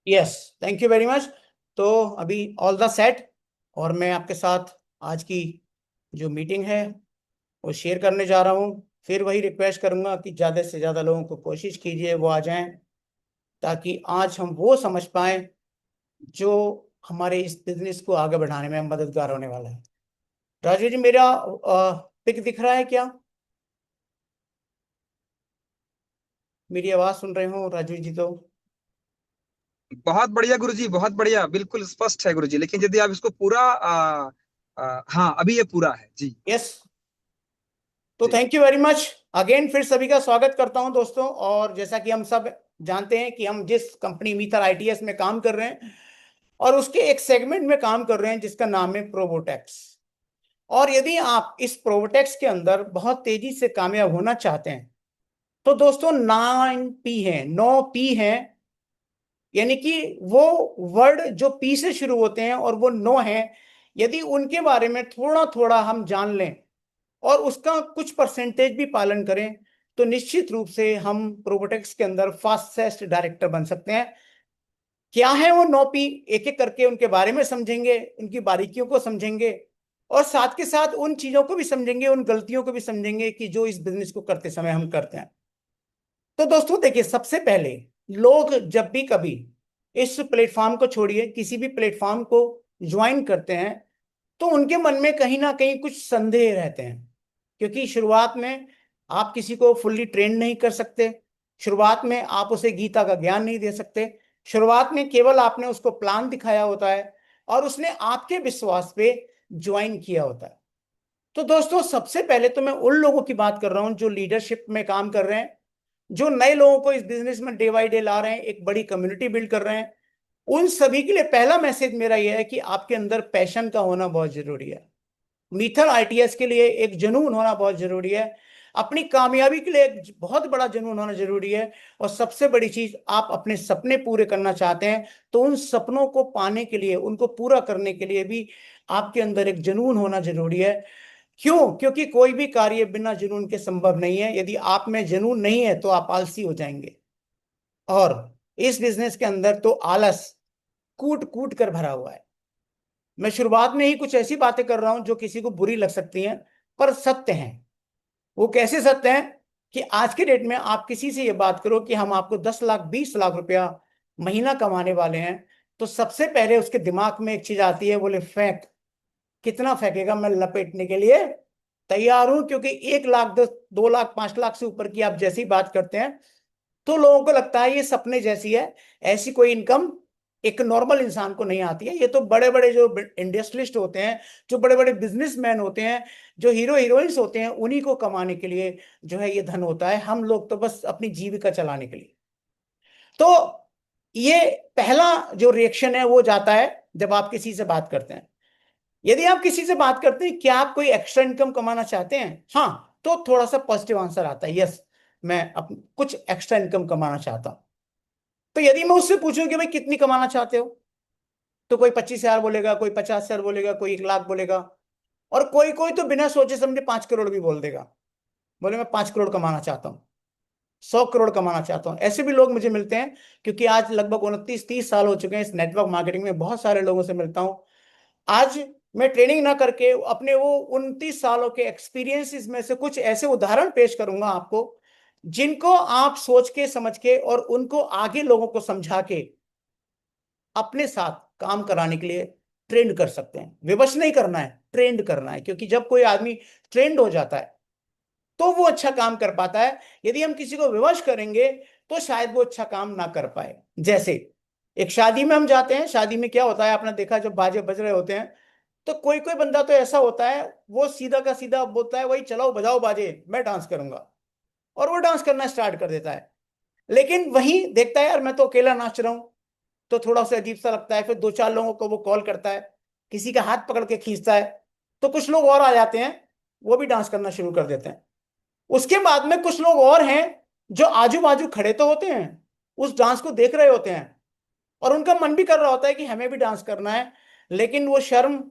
Yes, thank you very much. तो अभी all the set, और मैं आपके साथ आज की जो मीटिंग है वो शेयर करने जा रहा हूँ। फिर वही रिक्वेस्ट करूंगा कि ज़्यादा से ज़्यादा लोगों को कोशिश कीजिए वो आ जाएं, ताकि आज हम वो समझ पाएं जो हमारे इस बिजनेस को आगे बढ़ाने में मददगार होने वाला है। राजू जी, मेरा पिक दिख रहा है क्या? मेरी आवाज़ सुन रहे हो राजू जी? तो बहुत बढ़िया गुरुजी, बहुत बढ़िया, बिल्कुल स्पष्ट है गुरुजी। लेकिन यदि आप इसको पूरा हाँ, अभी ये पूरा है जी। यस, तो जी। Thank you very much again. फिर सभी का स्वागत करता हूं दोस्तों। और जैसा कि हम सब जानते हैं कि हम जिस कंपनी मीथर आईटीएस में काम कर रहे हैं, और उसके एक सेगमेंट में काम कर रहे हैं जिसका नाम है प्रोबोटेक्स। और यदि आप इस प्रोबोटेक्स के अंदर बहुत तेजी से कामयाब होना चाहते हैं, तो दोस्तों 9 P है, 9 P है। यानी कि वो वर्ड जो पी से शुरू होते हैं और वो 9 है, यदि उनके बारे में थोड़ा थोड़ा हम जान लें और उसका कुछ परसेंटेज भी पालन करें, तो निश्चित रूप से हम प्रोबोटेक्स के अंदर फास्टेस्ट डायरेक्टर बन सकते हैं। क्या है वो 9 P, एक एक करके उनके बारे में समझेंगे, उनकी बारीकियों को समझेंगे, और साथ के साथ उन चीजों को भी समझेंगे, उन गलतियों को भी समझेंगे कि जो इस बिजनेस को करते समय हम करते हैं। तो दोस्तों देखिए, सबसे पहले लोग जब भी कभी इस प्लेटफॉर्म को छोड़िए किसी भी प्लेटफॉर्म को ज्वाइन करते हैं, तो उनके मन में कहीं ना कहीं कुछ संदेह रहते हैं। क्योंकि शुरुआत में आप किसी को फुल्ली ट्रेन नहीं कर सकते। शुरुआत में आप उसे गीता का ज्ञान नहीं दे सकते। शुरुआत में केवल आपने उसको प्लान दिखाया होता है और उसने आपके विश्वास पे ज्वाइन किया होता है। तो दोस्तों, सबसे पहले तो मैं उन लोगों की बात कर रहा हूं जो लीडरशिप में काम कर रहे हैं, जो नए लोगों को इस बिजनेस में डे बाई डे ला रहे हैं, एक बड़ी कम्युनिटी बिल्ड कर रहे हैं। उन सभी के लिए पहला मैसेज मेरा यह है कि आपके अंदर पैशन का होना बहुत जरूरी है। मीथल आईटीएस के लिए एक जुनून होना बहुत जरूरी है। अपनी कामयाबी के लिए एक बहुत बड़ा जुनून होना जरूरी है। और सबसे बड़ी चीज, आप अपने सपने पूरे करना चाहते हैं, तो उन सपनों को पाने के लिए, उनको पूरा करने के लिए भी आपके अंदर एक जुनून होना जरूरी है। क्यों? क्योंकि कोई भी कार्य बिना जुनून के संभव नहीं है। यदि आप में जुनून नहीं है तो आप आलसी हो जाएंगे। और इस बिजनेस के अंदर तो आलस कूट कूट कर भरा हुआ है। मैं शुरुआत में ही कुछ ऐसी बातें कर रहा हूं जो किसी को बुरी लग सकती हैं, पर सत्य हैं। वो कैसे सत्य हैं? कि आज के डेट में आप किसी से ये बात करो कि हम आपको 10 लाख 20 लाख रुपया महीना कमाने वाले हैं, तो सबसे पहले उसके दिमाग में एक चीज आती है, बोले फेंक। कितना फेंकेगा? मैं लपेटने के लिए तैयार हूं। क्योंकि 1 लाख 10 2 लाख 5 लाख से ऊपर की आप जैसी बात करते हैं, तो लोगों को लगता है ये सपने जैसी है। ऐसी कोई इनकम एक नॉर्मल इंसान को नहीं आती है। ये तो बड़े बड़े जो इंडस्ट्रियलिस्ट होते हैं, जो बड़े बड़े बिजनेसमैन होते हैं, जो हीरो हीरोइंस होते हैं, उन्हीं को कमाने के लिए जो है ये धन होता है। हम लोग तो बस अपनी जीविका चलाने के लिए। तो ये पहला जो रिएक्शन है वो जाता है जब आप किसी से बात करते हैं। यदि आप किसी से बात करते हैं, क्या आप कोई एक्स्ट्रा इनकम कमाना चाहते हैं, हाँ, तो थोड़ा सा पॉजिटिव आंसर आता है, यस, मैं कुछ एक्स्ट्रा इनकम कमाना चाहता हूं। तो यदि मैं उससे पूछूं कि भाई कितनी कमाना चाहते हो, तो कोई 25 हजार बोलेगा, कोई 50 हजार बोलेगा, कोई 1 लाख बोलेगा, और कोई कोई तो बिना सोचे समझे 5 करोड़ भी बोल देगा। बोले मैं 5 करोड़ कमाना चाहता हूँ, 100 करोड़ कमाना चाहता हूँ। ऐसे भी लोग मुझे मिलते हैं। क्योंकि आज लगभग 29 30 साल हो चुके हैं इस नेटवर्क मार्केटिंग में, बहुत सारे लोगों से मिलता हूँ। आज मैं ट्रेनिंग ना करके अपने वो 29 सालों के एक्सपीरियंसेस में से कुछ ऐसे उदाहरण पेश करूंगा आपको, जिनको आप सोच के समझ के और उनको आगे लोगों को समझा के अपने साथ काम कराने के लिए ट्रेंड कर सकते हैं। विवश नहीं करना है, ट्रेंड करना है। क्योंकि जब कोई आदमी ट्रेंड हो जाता है तो वो अच्छा काम कर पाता है। यदि हम किसी को विवश करेंगे तो शायद वो अच्छा काम ना कर पाए। जैसे एक शादी में हम जाते हैं, शादी में क्या होता है, आपने देखा, जब बाजे बज रहे होते हैं, तो कोई कोई बंदा तो ऐसा होता है, वो सीधा का सीधा बोलता है, वही चलाओ बजाओ बाजे, मैं डांस करूंगा। और वो डांस करना स्टार्ट कर देता है। लेकिन वही देखता है, यार मैं तो अकेला नाच रहा हूं, तो थोड़ा सा अजीब सा लगता है। फिर दो चार लोगों को वो कॉल करता है, किसी का हाथ पकड़ के खींचता है, तो कुछ लोग और आ जाते हैं, वो भी डांस करना शुरू कर देते हैं। उसके बाद में कुछ लोग और हैं जो आजू बाजू खड़े तो होते हैं, उस डांस को देख रहे होते हैं, और उनका मन भी कर रहा होता है कि हमें भी डांस करना है। लेकिन वो शर्म,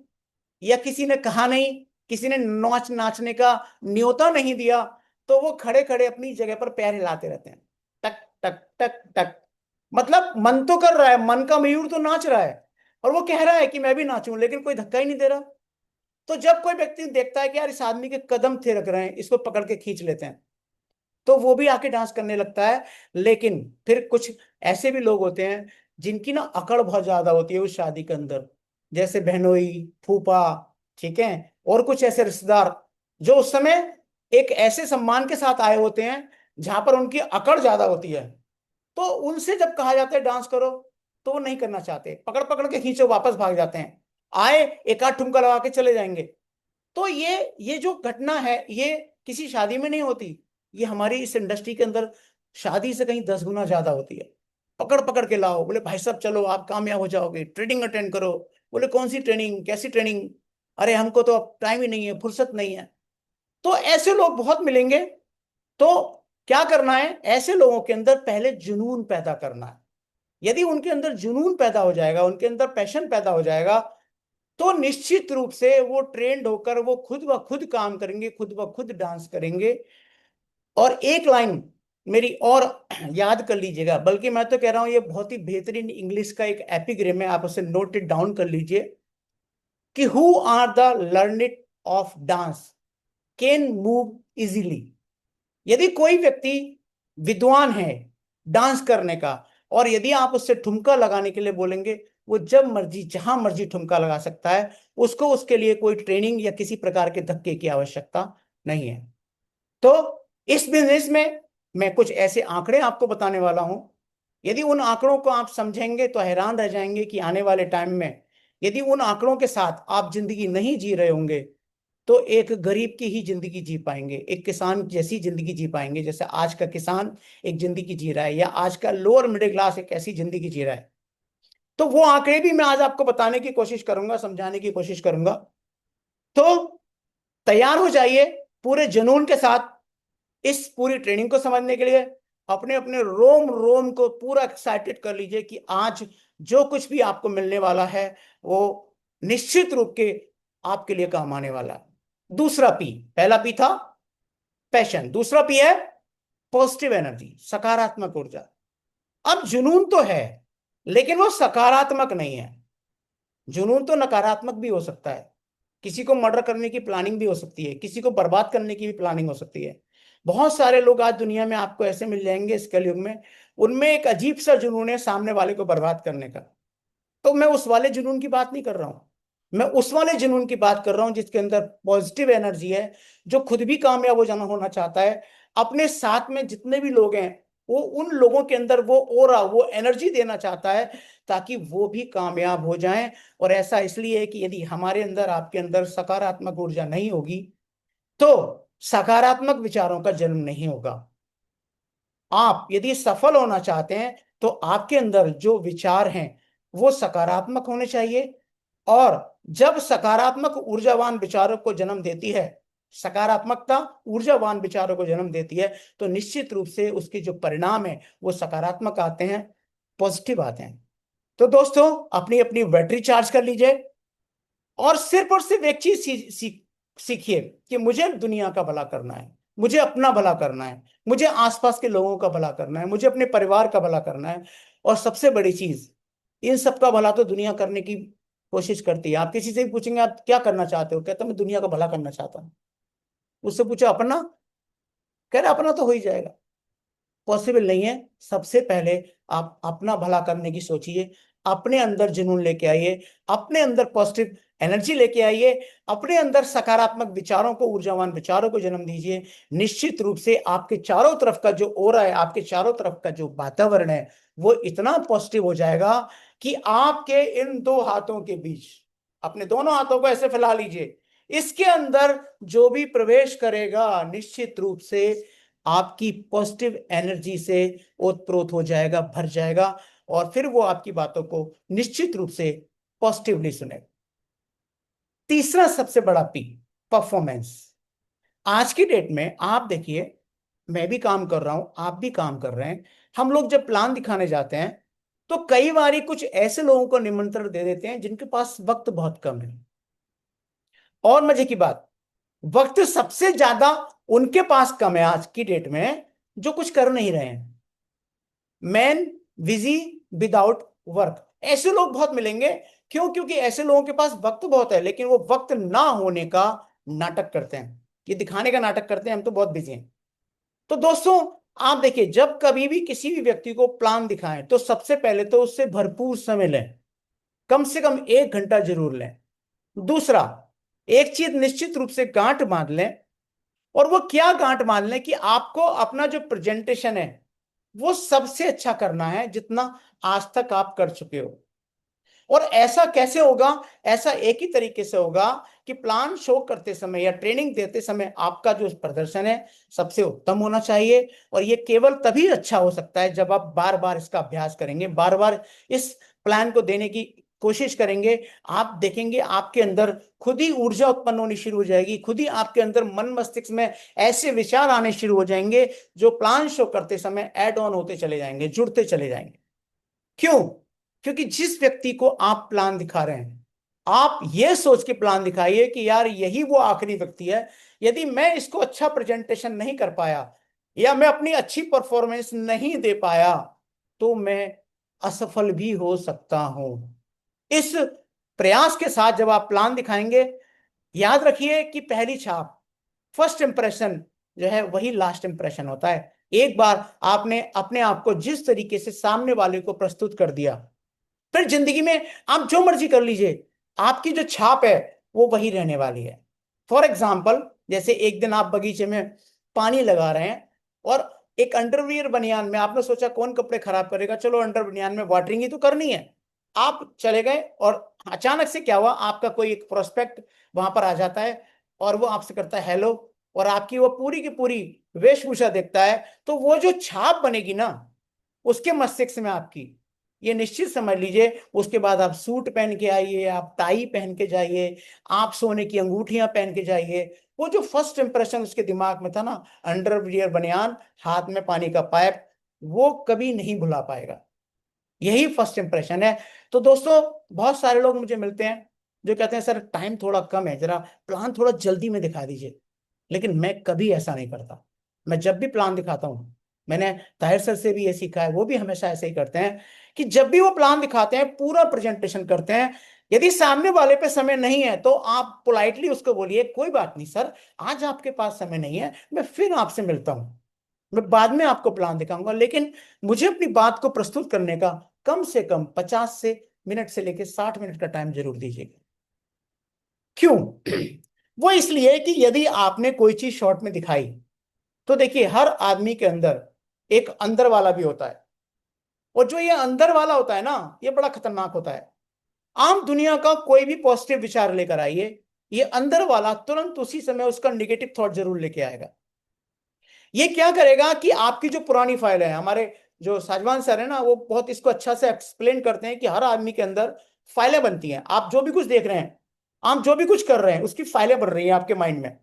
या किसी ने कहा नहीं, किसी ने नाचने का न्योता नहीं दिया, तो वो खड़े खड़े अपनी जगह पर पैर हिलाते रहते हैं, टक टक टक टक। मतलब मन तो कर रहा है, मन का मयूर तो नाच रहा है, और वो कह रहा है कि मैं भी नाचूं, लेकिन कोई धक्का ही नहीं दे रहा। तो जब कोई व्यक्ति देखता है कि यार इस आदमी के कदम थिरक रहे हैं, इसको पकड़ के खींच लेते हैं, तो वो भी आके डांस करने लगता है। लेकिन फिर कुछ ऐसे भी लोग होते हैं जिनकी ना अकड़ बहुत ज्यादा होती है उस शादी के अंदर, जैसे बहनोई, फूफा, ठीक है, और कुछ ऐसे रिश्तेदार जो उस समय एक ऐसे सम्मान के साथ आए होते हैं जहां पर उनकी अकड़ ज्यादा होती है। तो उनसे जब कहा जाता है डांस करो, तो वो नहीं करना चाहते, पकड़ पकड़ के खींचो, वापस भाग जाते हैं, आए एक आध ठुमका लगा के चले जाएंगे। तो ये जो घटना है, ये किसी शादी में नहीं होती, ये हमारी इस इंडस्ट्री के अंदर शादी से कहीं 10 गुना ज्यादा होती है। पकड़ पकड़ के लाओ, बोले भाई साहब चलो आप कामयाब हो जाओगे, ट्रेनिंग अटेंड करो। बोले कौन सी ट्रेनिंग, कैसी ट्रेनिंग, अरे हमको तो अब टाइम ही नहीं है, फुर्सत नहीं है। तो ऐसे लोग बहुत मिलेंगे। तो क्या करना है, ऐसे लोगों के अंदर पहले जुनून पैदा करना है। यदि उनके अंदर जुनून पैदा हो जाएगा, उनके अंदर पैशन पैदा हो जाएगा, तो निश्चित रूप से वो ट्रेंड होकर वो खुद ब खुद काम करेंगे, खुद ब खुद डांस करेंगे। और एक लाइन मेरी और याद कर लीजिएगा, बल्कि मैं तो कह रहा हूं ये बहुत ही बेहतरीन इंग्लिश का एक एपिग्राम है, आप उसे नोट इट डाउन कर लीजिए कि who are the learnt of dance can move easily. यदि कोई व्यक्ति विद्वान है डांस करने का, और यदि आप उससे ठुमका लगाने के लिए बोलेंगे, वो जब मर्जी जहां मर्जी ठुमका लगा सकता है। उसको उसके लिए कोई ट्रेनिंग या किसी प्रकार के धक्के की आवश्यकता नहीं है। तो इस बिजनेस में मैं कुछ ऐसे आंकड़े आपको बताने वाला हूं। यदि उन आंकड़ों को आप समझेंगे तो हैरान रह जाएंगे कि आने वाले टाइम में यदि उन आंकड़ों के साथ आप जिंदगी नहीं जी रहे होंगे, तो एक गरीब की ही जिंदगी जी पाएंगे, एक किसान जैसी जिंदगी जी पाएंगे जैसे आज का किसान एक जिंदगी जी रहा है, या आज का लोअर मिडिल क्लास एक ऐसी जिंदगी जी रहा है। तो वो आंकड़े भी मैं आज आपको बताने की कोशिश करूंगा, समझाने की कोशिश करूंगा। तो तैयार हो जाइए पूरे जुनून के साथ इस पूरी ट्रेनिंग को समझने के लिए। अपने अपने रोम रोम को पूरा एक्साइटेड कर लीजिए कि आज जो कुछ भी आपको मिलने वाला है वो निश्चित रूप के आपके लिए काम आने वाला है। दूसरा पी, पहला पी था पैशन, दूसरा पी है पॉजिटिव एनर्जी, सकारात्मक ऊर्जा। अब जुनून तो है, लेकिन वो सकारात्मक नहीं है। जुनून तो नकारात्मक भी हो सकता है, किसी को मर्डर करने की प्लानिंग भी हो सकती है, किसी को बर्बाद करने की भी प्लानिंग हो सकती है। बहुत सारे लोग आज दुनिया में आपको ऐसे मिल जाएंगे इस कलयुग में, उनमें एक अजीब सा जुनून है सामने वाले को बर्बाद करने का। तो मैं उस वाले जुनून की बात नहीं कर रहा हूं, मैं उस वाले जुनून की बात कर रहा हूं जिसके अंदर पॉजिटिव एनर्जी है, जो खुद भी कामयाब हो जाना होना चाहता है, अपने साथ में जितने भी लोग हैं वो उन लोगों के अंदर वो ओरा, वो एनर्जी देना चाहता है ताकि वो भी कामयाब हो जाएं। और ऐसा इसलिए है कि यदि हमारे अंदर, आपके अंदर सकारात्मक ऊर्जा नहीं होगी, तो सकारात्मक विचारों का जन्म नहीं होगा। आप यदि सफल होना चाहते हैं तो आपके अंदर जो विचार हैं वो सकारात्मक होने चाहिए। और जब सकारात्मक ऊर्जावान विचारों को जन्म देती है, सकारात्मकता ऊर्जावान विचारों को जन्म देती है, तो निश्चित रूप से उसके जो परिणाम है वो सकारात्मक आते हैं, पॉजिटिव आते हैं। तो दोस्तों अपनी अपनी बैटरी चार्ज कर लीजिए, और सिर्फ एक चीज सीखिए कि मुझे दुनिया का भला करना है, मुझे अपना भला करना है, मुझे आसपास के लोगों का भला करना है, मुझे अपने परिवार का भला करना है। और सबसे बड़ी चीज, इन सबका भला तो दुनिया करने की कोशिश करती है। आप किसी से भी पूछेंगे आप क्या करना चाहते हो, कहता मैं दुनिया का भला करना चाहता हूँ। उससे पूछो अपना, कह रहे अपना तो हो ही जाएगा। पॉसिबल नहीं है। सबसे पहले आप अपना भला करने की सोचिए, अपने अंदर जुनून लेके आइए, अपने अंदर पॉजिटिव एनर्जी लेके आइए, अपने अंदर सकारात्मक विचारों को, ऊर्जावान विचारों को जन्म दीजिए। निश्चित रूप से आपके चारों तरफ का जो ओरा है, आपके चारों तरफ का जो वातावरण है, वो इतना पॉजिटिव हो जाएगा कि आपके इन दो हाथों के बीच, अपने दोनों हाथों को ऐसे फैला लीजिए, इसके अंदर जो भी प्रवेश करेगा निश्चित रूप से आपकी पॉजिटिव एनर्जी से ओतप्रोत हो जाएगा, भर जाएगा, और फिर वो आपकी बातों को निश्चित रूप से पॉजिटिवली सुनेगा। तीसरा सबसे बड़ा पी, परफॉर्मेंस। आज की डेट में आप देखिए, मैं भी काम कर रहा हूं, आप भी काम कर रहे हैं, हम लोग जब प्लान दिखाने जाते हैं तो कई बारी कुछ ऐसे लोगों को निमंत्रण दे देते हैं जिनके पास वक्त बहुत कम है। और मजे की बात, वक्त सबसे ज्यादा उनके पास कम है आज की डेट में जो कुछ कर नहीं रहे हैं। Main busy without work. ऐसे लोग बहुत मिलेंगे। क्यों? क्योंकि ऐसे लोगों के पास वक्त बहुत है, लेकिन वो वक्त ना होने का नाटक करते हैं, ये दिखाने का नाटक करते हैं हम तो बहुत बिजी हैं। तो दोस्तों, आप देखिए, जब कभी भी किसी भी व्यक्ति को प्लान दिखाएं तो सबसे पहले तो उससे भरपूर समय लें, कम से कम 1 घंटा जरूर लें। दूसरा, एक चीज निश्चित रूप से गांठ बांध लें, और वो क्या गांठ बांध लें कि आपको अपना जो प्रेजेंटेशन है वो सबसे अच्छा करना है जितना आज तक आप कर चुके हो। और ऐसा कैसे होगा? ऐसा एक ही तरीके से होगा कि प्लान शो करते समय या ट्रेनिंग देते समय आपका जो प्रदर्शन है सबसे उत्तम होना चाहिए। और ये केवल तभी अच्छा हो सकता है जब आप बार बार इसका अभ्यास करेंगे, बार बार इस प्लान को देने की कोशिश करेंगे। आप देखेंगे आपके अंदर खुद ही ऊर्जा उत्पन्न होनी शुरू हो जाएगी, खुद ही आपके अंदर मन मस्तिष्क में ऐसे विचार आने शुरू हो जाएंगे जो प्लान शो करते समय ऐड ऑन होते चले जाएंगे, जुड़ते चले जाएंगे। क्यों? क्योंकि जिस व्यक्ति को आप प्लान दिखा रहे हैं, आप ये सोच के प्लान दिखाइए कि यार यही वो आखिरी व्यक्ति है, यदि मैं इसको अच्छा प्रेजेंटेशन नहीं कर पाया या मैं अपनी अच्छी परफॉर्मेंस नहीं दे पाया तो मैं असफल भी हो सकता हूं। इस प्रयास के साथ जब आप प्लान दिखाएंगे, याद रखिए कि पहली छाप, फर्स्ट इंप्रेशन जो है वही लास्ट इंप्रेशन होता है। एक बार आपने अपने आप को जिस तरीके से सामने वाले को प्रस्तुत कर दिया, फिर जिंदगी में आप जो मर्जी कर लीजिए, आपकी जो छाप है वो वही रहने वाली है। फॉर एग्जाम्पल, जैसे एक दिन आप बगीचे में पानी लगा रहे हैं और एक अंडरवियर बनियान में आपने सोचा कौन कपड़े खराब करेगा, चलो अंडर बनियान में वाटरिंग ही तो करनी है। आप चले गए और अचानक से क्या हुआ, आपका कोई एक प्रोस्पेक्ट वहां पर आ जाता है और वो आपसे करता है हेलो, और आपकी वो पूरी की पूरी वेशभूषा देखता है, तो वो जो छाप बनेगी ना उसके मस्तिष्क में आपकी, ये निश्चित समझ लीजिए, उसके बाद आप सूट पहन के आइए, आप टाई पहन के जाइए, आप सोने की अंगूठियां पहन के जाइए, वो जो फर्स्ट इंप्रेशन उसके दिमाग में था ना, अंडरवियर बनियान, हाथ में पानी का पाइप, वो कभी नहीं भुला पाएगा। यही फर्स्ट इंप्रेशन है। तो दोस्तों, बहुत सारे लोग मुझे मिलते हैं जो कहते हैं सर टाइम थोड़ा कम है, जरा प्लान थोड़ा जल्दी में दिखा दीजिए। लेकिन मैं कभी ऐसा नहीं करता। मैं जब भी प्लान दिखाता हूँ, मैंने ताहिर सर से भी ये सीखा है, वो भी हमेशा ऐसे ही करते हैं कि जब भी वो प्लान दिखाते हैं पूरा प्रेजेंटेशन करते हैं। यदि सामने वाले पे समय नहीं है तो आप पोलाइटली उसको बोलिए कोई बात नहीं सर, आज आपके पास समय नहीं है, मैं फिर आपसे मिलता हूं, मैं बाद में आपको प्लान दिखाऊंगा, लेकिन मुझे अपनी बात को प्रस्तुत करने का कम से कम 50 मिनट से लेकर 60 मिनट का टाइम जरूर दीजिएगा। क्यों? वो इसलिए कि यदि आपने कोई चीज शॉर्ट में दिखाई तो देखिए, हर आदमी के अंदर एक अंदर वाला भी होता है, और जो ये अंदर वाला होता है ना, ये बड़ा खतरनाक होता है। आम दुनिया का कोई भी पॉजिटिव विचार लेकर आइए, ये अंदर वाला तुरंत उसी समय उसका निगेटिव थॉट जरूर लेके आएगा। ये क्या करेगा कि आपकी जो पुरानी फाइल है, हमारे जो साजवान सर है ना, वो बहुत इसको अच्छा से एक्सप्लेन करते हैं कि हर आदमी के अंदर फाइलें बनती हैं। आप जो भी कुछ देख रहे हैं, आप जो भी कुछ कर रहे हैं, उसकी फाइलें बन रही हैं आपके माइंड में।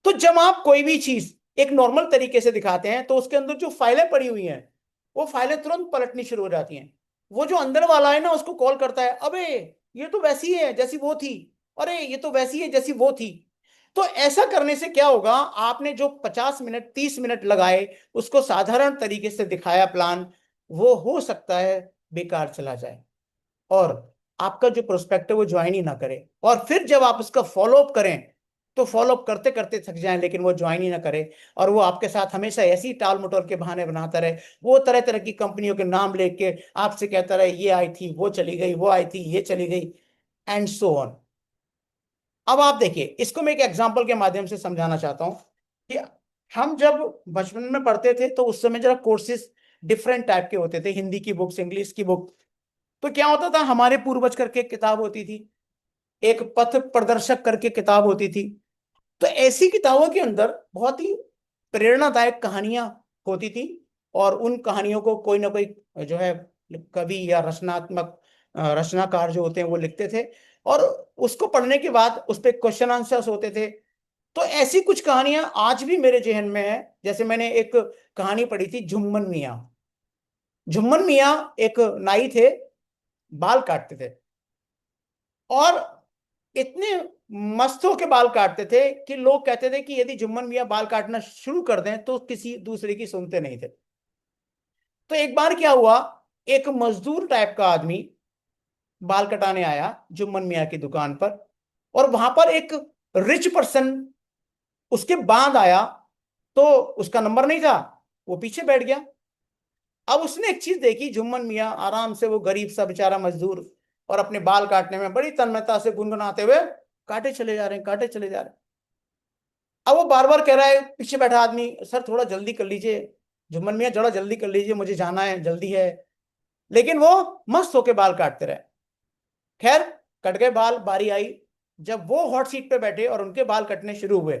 तो जब आप कोई भी चीज एक नॉर्मल तरीके से दिखाते हैं तो उसके अंदर जो फाइलें पड़ी हुई हैं वो फाइलें तुरंत पलटनी शुरू हो जाती हैं। वो जो अंदर वाला है ना उसको कॉल करता है, अबे ये तो वैसी है जैसी वो थी, अरे ये तो वैसी है जैसी वो थी। तो ऐसा करने से क्या होगा, आपने जो 50 मिनट 30 मिनट लगाए उसको साधारण तरीके से दिखाया प्लान, वो हो सकता है बेकार चला जाए, और आपका जो प्रोस्पेक्ट है वो ज्वाइन ही ना करे, और फिर जब आप उसका फॉलो अप करें तो फॉलो अप करते करते थक जाएं लेकिन वो ज्वाइन ही ना करे, और वो आपके साथ हमेशा ऐसी टाल मटोल के बहाने बनाता रहे, वो तरह तरह की कंपनियों के नाम लेके आपसे कहता रहे ये आई थी वो चली गई, वो आई थी ये चली गई, एंड सो ऑन। अब आप देखिए, इसको मैं एक एग्जांपल के माध्यम से समझाना चाहता हूं कि हम जब बचपन में पढ़ते थे तो उस समय जरा कोर्सेज डिफरेंट टाइप के होते थे, हिंदी की बुक्स, इंग्लिश की बुक। तो क्या होता था, हमारे पूर्वज करके किताब होती थी, एक पथ प्रदर्शक करके किताब होती थी। तो ऐसी किताबों के अंदर बहुत ही प्रेरणादायक कहानियां होती थी, और उन कहानियों को कोई ना कोई जो है कवि या रचनात्मक रचनाकार जो होते हैं वो लिखते थे, और उसको पढ़ने के बाद उस पर क्वेश्चन आंसर्स होते थे। तो ऐसी कुछ कहानियां आज भी मेरे जहन में है। जैसे मैंने एक कहानी पढ़ी थी, जुम्मन मियाँ। जुम्मन मियाँ एक नाई थे, बाल काटते थे, और इतने मस्त होके बाल काटते थे कि लोग कहते थे कि यदि जुम्मन मियाँ बाल काटना शुरू कर दें तो किसी दूसरे की सुनते नहीं थे। तो एक बार क्या हुआ एक मजदूर टाइप का आदमी बाल कटाने आया जुम्मन मियाँ की दुकान पर, और वहां पर एक रिच पर्सन उसके बाद आया, तो उसका नंबर नहीं था, वो पीछे बैठ गया। अब उसने एक चीज देखी, जुम्मन मियाँ आराम से, वो गरीब सा बेचारा मजदूर, और अपने बाल काटने में बड़ी तन्मयता से गुनगुनाते हुए काटे चले जा रहे हैं, काटे चले जा रहे हैं। अब वो बार बार कह रहा है पीछे बैठा आदमी, सर थोड़ा जल्दी कर लीजिए, जुम्मन मियाँ थोड़ा जल्दी कर लीजिए, मुझे जाना है, जल्दी है। लेकिन वो मस्त होके बाल काटते रहे। खैर, कट गए बाल, बारी आई जब वो हॉट सीट पे बैठे और उनके बाल कटने शुरू हुए,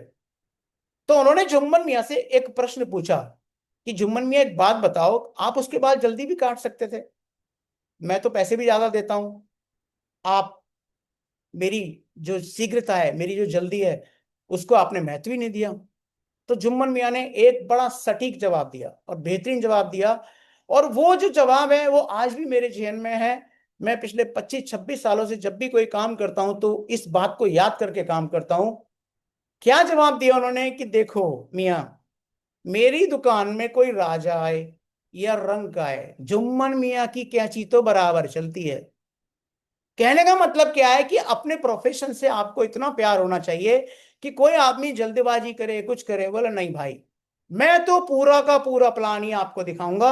तो उन्होंने जुम्मन मियाँ से एक प्रश्न पूछा कि जुम्मन मियाँ एक बात बताओ, आप उसके बाल जल्दी भी काट सकते थे, मैं तो पैसे भी ज्यादा देता हूं, आप, मेरी जो शीघ्रता है, मेरी जो जल्दी है, उसको आपने महत्व ही नहीं दिया। तो जुम्मन मियाँ ने एक बड़ा सटीक जवाब दिया और बेहतरीन जवाब दिया, और वो जो जवाब है वो आज भी मेरे जहन में है। मैं पिछले 25-26 सालों से जब भी कोई काम करता हूं तो इस बात को याद करके काम करता हूं। क्या जवाब दिया उन्होंने कि देखो मियाँ, मेरी दुकान में कोई राजा आए या रंक आए, जुम्मन मियाँ की कैंची तो बराबर चलती है। कहने का मतलब क्या है कि अपने प्रोफेशन से आपको इतना प्यार होना चाहिए कि कोई आदमी जल्दबाजी करे, कुछ करे, बोले नहीं भाई, मैं तो पूरा का पूरा प्लान ही आपको दिखाऊंगा,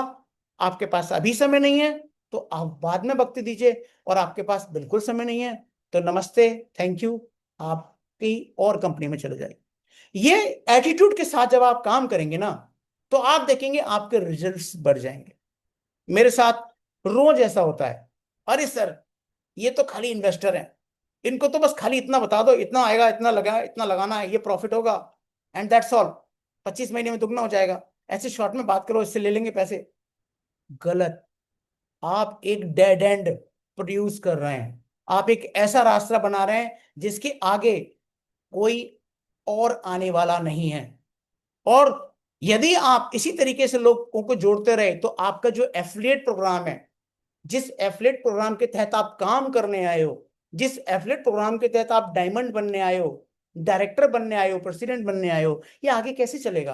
आपके पास अभी समय नहीं है तो आप बाद में वक्त दीजिए, और आपके पास बिल्कुल समय नहीं है तो नमस्ते, थैंक यू, आपकी और कंपनी में चले जाइए। ये एटीट्यूड के साथ जब आप काम करेंगे ना, तो आप देखेंगे आपके रिजल्ट्स बढ़ जाएंगे। मेरे साथ रोज ऐसा होता है, अरे सर ये तो खाली इन्वेस्टर हैं, इनको तो बस खाली इतना बता दो, इतना आएगा, इतना लगा, इतना लगाना है, ये प्रॉफिट होगा, एंड दैट्स ऑल, 25 महीने में दुगना हो जाएगा, ऐसे शॉर्ट में बात करो, इससे ले लेंगे पैसे। गलत। आप एक डेड एंड प्रोड्यूस कर रहे हैं, आप एक ऐसा रास्ता बना रहे हैं जिसके आगे कोई और आने वाला नहीं है। और यदि आप इसी तरीके से लोगों को जोड़ते रहे तो आपका जो एफिलिएट प्रोग्राम है, जिस एफिलिएट प्रोग्राम के तहत आप काम करने आए हो, जिस एफिलिएट प्रोग्राम के तहत आप डायमंड बनने आए हो, डायरेक्टर बनने आए हो, प्रेसिडेंट बनने आए हो, ये आगे कैसे चलेगा?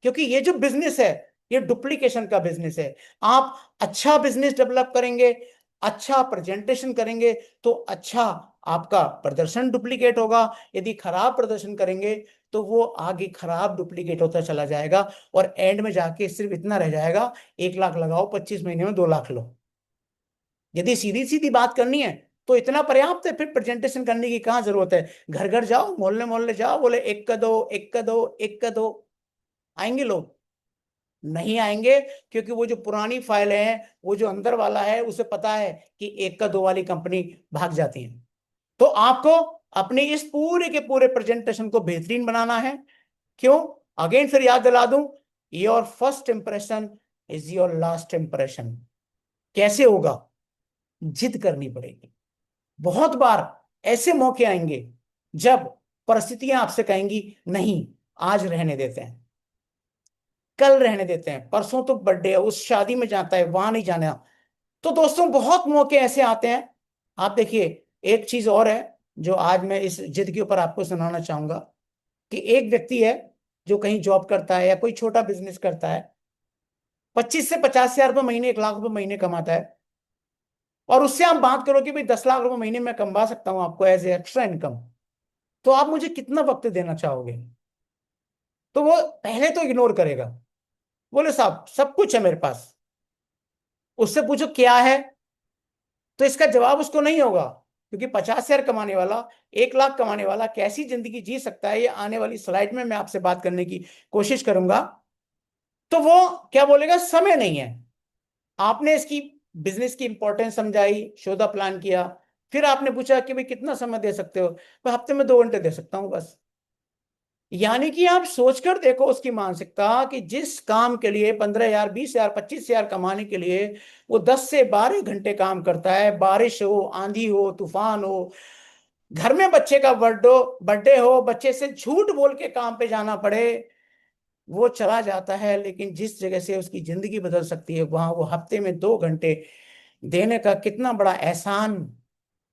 क्योंकि ये जो बिजनेस है, ये डुप्लीकेशन का बिजनेस है। आप अच्छा बिजनेस डेवलप करेंगे, अच्छा प्रेजेंटेशन करेंगे, तो अच्छा आपका प्रदर्शन डुप्लीकेट होगा। यदि खराब प्रदर्शन करेंगे तो वो आगे खराब डुप्लीकेट होता चला जाएगा, और एंड में जाके सिर्फ इतना रह जाएगा, 1 लाख लगाओ, 25 महीने में 2 लाख लो। यदि सीधी सीधी बात करनी है तो इतना पर्याप्त है, फिर प्रेजेंटेशन करने की कहाँ जरूरत है? घर घर जाओ, मोहल्ले मोहल्ले जाओ, बोले एक का दो, एक का दो, एक का दो, आएंगे लोग? नहीं आएंगे, क्योंकि वो जो पुरानी फाइलें हैं, वो जो अंदर वाला है उसे पता है कि एक का दो वाली कंपनी भाग जाती है। तो आपको अपने इस पूरे के पूरे प्रेजेंटेशन को बेहतरीन बनाना है। क्यों? अगेन फिर याद दिला दूं, your first impression is your last impression. कैसे होगा? जिद करनी पड़ेगी। बहुत बार ऐसे मौके आएंगे जब परिस्थितियां आपसे कहेंगी नहीं, आज रहने देते हैं, कल रहने देते हैं, परसों तो बर्थडे है, उस शादी में जाता है, वहां नहीं जाना। तो दोस्तों बहुत मौके ऐसे आते हैं। आप देखिए, एक चीज और है जो आज मैं इस जिद के ऊपर आपको सुनाना चाहूंगा, कि एक व्यक्ति है जो कहीं जॉब करता है या कोई छोटा बिजनेस करता है, 25 से 50 हजार रुपये महीने, 1 लाख रुपए महीने कमाता है, और उससे आप बात करो कि भाई 10 लाख रुपए महीने में कमा सकता हूं आपको एज ए एक्स्ट्रा इनकम, तो आप मुझे कितना वक्त देना चाहोगे? तो वो पहले तो इग्नोर करेगा, बोले साहब सब कुछ है मेरे पास। उससे पूछो क्या है, तो इसका जवाब उसको नहीं होगा, क्योंकि 50 हजार कमाने वाला, 1 लाख कमाने वाला कैसी जिंदगी जी सकता है, ये आने वाली स्लाइड में मैं आपसे बात करने की कोशिश करूंगा। तो वो क्या बोलेगा? समय नहीं है। आपने इसकी बिजनेस की इंपॉर्टेंस समझाई, शोधा प्लान किया, फिर आपने पूछा कि भाई कितना समय दे सकते हो? मैं हफ्ते में 2 घंटे दे सकता हूँ बस। यानी कि आप सोचकर देखो उसकी मानसिकता, कि जिस काम के लिए 15 हजार, 20 हजार, 25 हजार कमाने के लिए वो 10 से 12 घंटे काम करता है, बारिश हो, आंधी हो, तूफान हो, घर में बच्चे का बर्थडे हो, बच्चे से झूठ बोल के काम पे जाना पड़े, वो चला जाता है। लेकिन जिस जगह से उसकी जिंदगी बदल सकती है, वहां वो हफ्ते में 2 घंटे देने का कितना बड़ा एहसान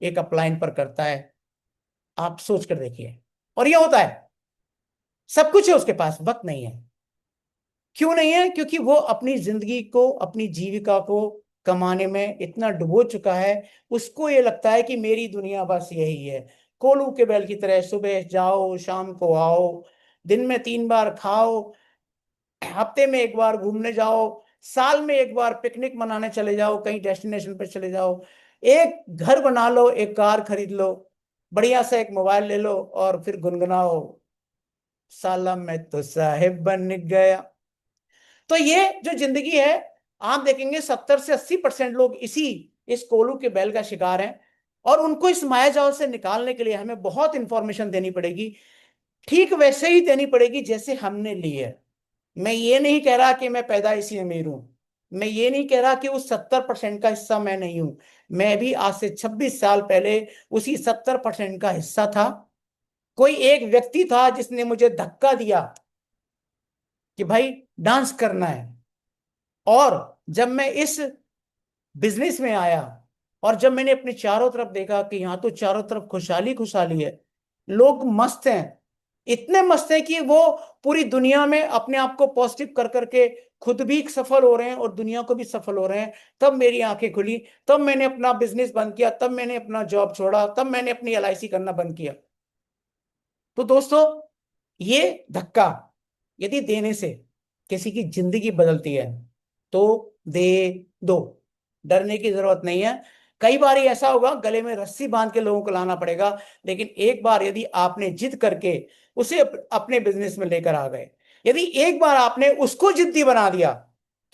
एक अपलाइन पर करता है, आप सोच कर देखिए। और ये होता है, सब कुछ है उसके पास, वक्त नहीं है। क्यों नहीं है? क्योंकि वो अपनी जिंदगी को, अपनी जीविका को कमाने में इतना डुबो चुका है, उसको ये लगता है कि मेरी दुनिया बस यही है। कोलू के बैल की तरह सुबह जाओ शाम को आओ, दिन में 3 बार खाओ, हफ्ते में एक बार घूमने जाओ, साल में एक बार पिकनिक मनाने चले जाओ, कहीं डेस्टिनेशन पे चले जाओ, एक घर बना लो, एक कार खरीद लो, बढ़िया सा एक मोबाइल ले लो और फिर गुनगुनाओ, साला मैं तो साहिब बन गया। तो ये जो जिंदगी है, आप देखेंगे 70 से 80% लोग इसी इस कोलू के बैल का शिकार हैं। और उनको इस माया जाल से निकालने के लिए हमें बहुत इंफॉर्मेशन देनी पड़ेगी, ठीक वैसे ही देनी पड़ेगी जैसे हमने ली है। मैं ये नहीं कह रहा कि मैं पैदाइशी अमीर हूं, मैं ये नहीं कह रहा कि उस 70% का हिस्सा मैं नहीं हूं। मैं भी आज से 26 साल पहले उसी 70% का हिस्सा था। कोई एक व्यक्ति था जिसने मुझे धक्का दिया कि भाई डांस करना है। और जब मैं इस बिजनेस में आया और जब मैंने अपने चारों तरफ देखा कि यहाँ तो चारों तरफ खुशहाली खुशहाली है, लोग मस्त हैं, इतने मस्त हैं कि वो पूरी दुनिया में अपने आप को पॉजिटिव कर करके खुद भी सफल हो रहे हैं और दुनिया को भी सफल हो रहे हैं। तब मेरी आंखें खुली, तब मैंने अपना बिजनेस बंद किया, तब मैंने अपना जॉब छोड़ा, तब मैंने अपनी LIC करना बंद किया। तो दोस्तों, ये धक्का यदि देने से किसी की जिंदगी बदलती है तो दे दो, डरने की जरूरत नहीं है। कई बार ऐसा होगा गले में रस्सी बांध के लोगों को लाना पड़ेगा, लेकिन एक बार यदि आपने जिद करके उसे अपने बिजनेस में लेकर आ गए, यदि एक बार आपने उसको जिद्दी बना दिया,